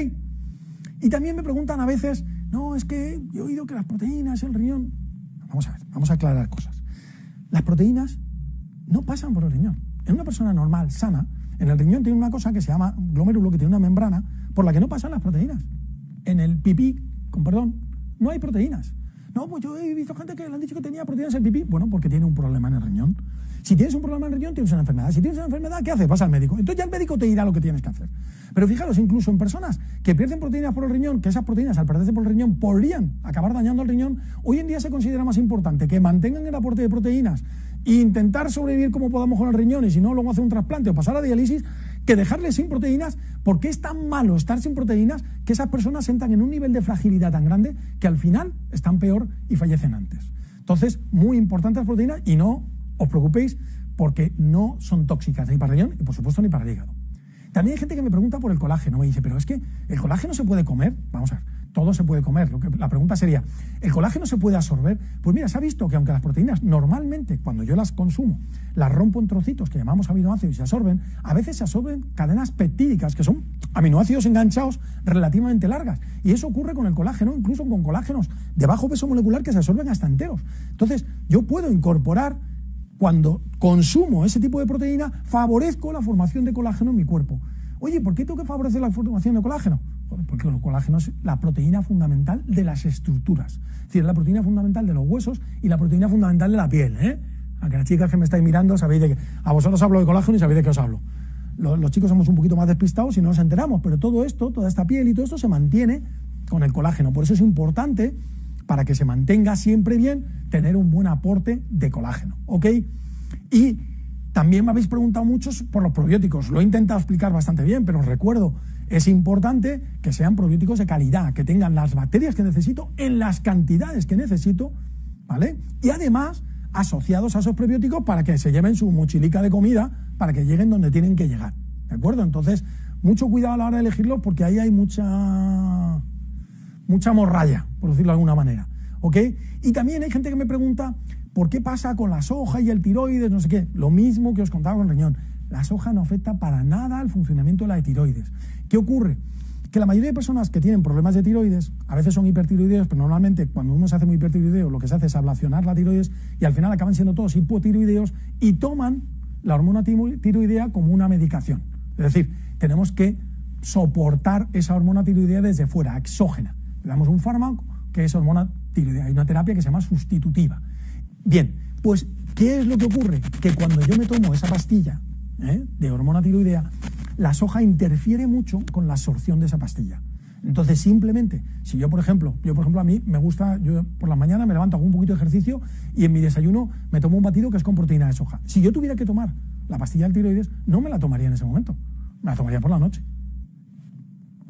Y también me preguntan a veces, no, es que yo he oído que las proteínas, el riñón... Vamos a ver, vamos a aclarar cosas. Las proteínas no pasan por el riñón. En una persona normal, sana, en el riñón tiene una cosa que se llama glomérulo, que tiene una membrana por la que no pasan las proteínas. En el pipí, con perdón, no hay proteínas. No, pues yo he visto gente que le han dicho que tenía proteínas en el pipí. Bueno, porque tiene un problema en el riñón. Si tienes un problema en el riñón, tienes una enfermedad. Si tienes una enfermedad, ¿qué haces? Vas al médico. Entonces ya el médico te dirá lo que tienes que hacer. Pero fijaros, incluso en personas que pierden proteínas por el riñón, que esas proteínas al perderse por el riñón podrían acabar dañando el riñón, hoy en día se considera más importante que mantengan el aporte de proteínas e intentar sobrevivir como podamos con el riñón, y si no, luego hacer un trasplante o pasar a diálisis, que dejarles sin proteínas, porque es tan malo estar sin proteínas que esas personas entran en un nivel de fragilidad tan grande que al final están peor y fallecen antes. Entonces, muy importantes las proteínas, y no os preocupéis porque no son tóxicas ni para el riñón y por supuesto ni para el hígado. También hay gente que me pregunta por el colágeno, me dice, pero es que el colágeno se puede comer. Vamos a ver, todo se puede comer. La pregunta sería, ¿el colágeno se puede absorber? Pues mira, se ha visto que aunque las proteínas normalmente, cuando yo las consumo, las rompo en trocitos que llamamos aminoácidos y se absorben, a veces se absorben cadenas peptídicas, que son aminoácidos enganchados relativamente largas. Y eso ocurre con el colágeno, incluso con colágenos de bajo peso molecular que se absorben hasta enteros. Entonces, yo puedo incorporar, cuando consumo ese tipo de proteína, favorezco la formación de colágeno en mi cuerpo. Oye, ¿por qué tengo que favorecer la formación de colágeno? Porque el colágeno es la proteína fundamental de las estructuras. Es decir, es la proteína fundamental de los huesos y la proteína fundamental de la piel, ¿eh? Aunque las chicas que me estáis mirando sabéis de que a vosotros hablo de colágeno y sabéis de qué os hablo. Los chicos somos un poquito más despistados y no nos enteramos, pero todo esto, toda esta piel y todo esto se mantiene con el colágeno. Por eso es importante, para que se mantenga siempre bien, tener un buen aporte de colágeno, ¿ok? Y también me habéis preguntado muchos por los probióticos. Lo he intentado explicar bastante bien, pero os recuerdo, es importante que sean probióticos de calidad, que tengan las bacterias que necesito en las cantidades que necesito, ¿vale? Y además, asociados a esos probióticos para que se lleven su mochilica de comida, para que lleguen donde tienen que llegar, ¿de acuerdo? Entonces, mucho cuidado a la hora de elegirlos, porque ahí hay mucha morralla, por decirlo de alguna manera, ¿ok? Y también hay gente que me pregunta ¿por qué pasa con la soja y el tiroides? No sé qué. Lo mismo que os contaba con el riñón. La soja no afecta para nada al funcionamiento de la tiroides. ¿Qué ocurre? Que la mayoría de personas que tienen problemas de tiroides, a veces son hipertiroideos, pero normalmente cuando uno se hace muy hipertiroideo, lo que se hace es ablacionar la tiroides y al final acaban siendo todos hipotiroideos y toman la hormona tiroidea como una medicación. Es decir, tenemos que soportar esa hormona tiroidea desde fuera, exógena. Le damos un fármaco que es hormona tiroidea. Hay una terapia que se llama sustitutiva. Bien, pues, ¿qué es lo que ocurre? Que cuando yo me tomo esa pastilla de hormona tiroidea, la soja interfiere mucho con la absorción de esa pastilla. Es Entonces, simplemente, si yo por ejemplo a mí me gusta, yo por la mañana me levanto, hago un poquito de ejercicio y en mi desayuno me tomo un batido que es con proteína de soja. Si yo tuviera que tomar la pastilla del tiroides, no me la tomaría en ese momento, me la tomaría por la noche.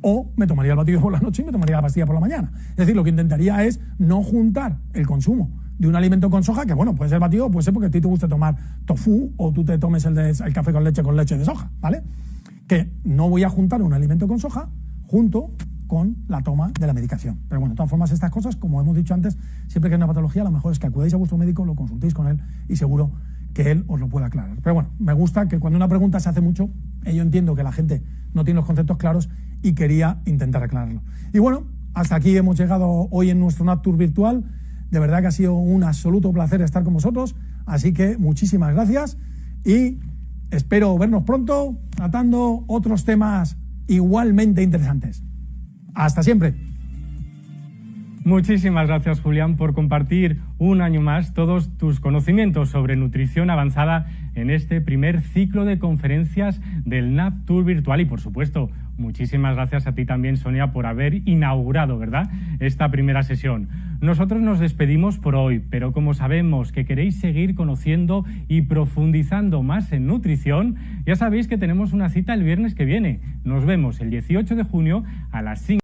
O me tomaría el batido por la noche y me tomaría la pastilla por la mañana. Es decir, lo que intentaría es no juntar el consumo de un alimento con soja, que bueno, puede ser batido, puede ser porque a ti te gusta tomar tofu o tú te tomes el café con leche de soja, ¿vale? Que no voy a juntar un alimento con soja junto con la toma de la medicación. Pero bueno, de todas formas, estas cosas, como hemos dicho antes, siempre que hay una patología, lo mejor es que acudáis a vuestro médico, lo consultéis con él y seguro que él os lo puede aclarar. Pero bueno, me gusta que cuando una pregunta se hace mucho, yo entiendo que la gente no tiene los conceptos claros y quería intentar aclararlo. Y bueno, hasta aquí hemos llegado hoy en nuestro NAPTour virtual. De verdad que ha sido un absoluto placer estar con vosotros, así que muchísimas gracias y espero vernos pronto tratando otros temas igualmente interesantes. Hasta siempre. Muchísimas gracias, Julián, por compartir un año más todos tus conocimientos sobre nutrición avanzada en este primer ciclo de conferencias del NAPTour virtual. Y, por supuesto, muchísimas gracias a ti también, Sonia, por haber inaugurado, ¿verdad?, esta primera sesión. Nosotros nos despedimos por hoy, pero como sabemos que queréis seguir conociendo y profundizando más en nutrición, ya sabéis que tenemos una cita el viernes que viene. Nos vemos el 18 de junio a las 5.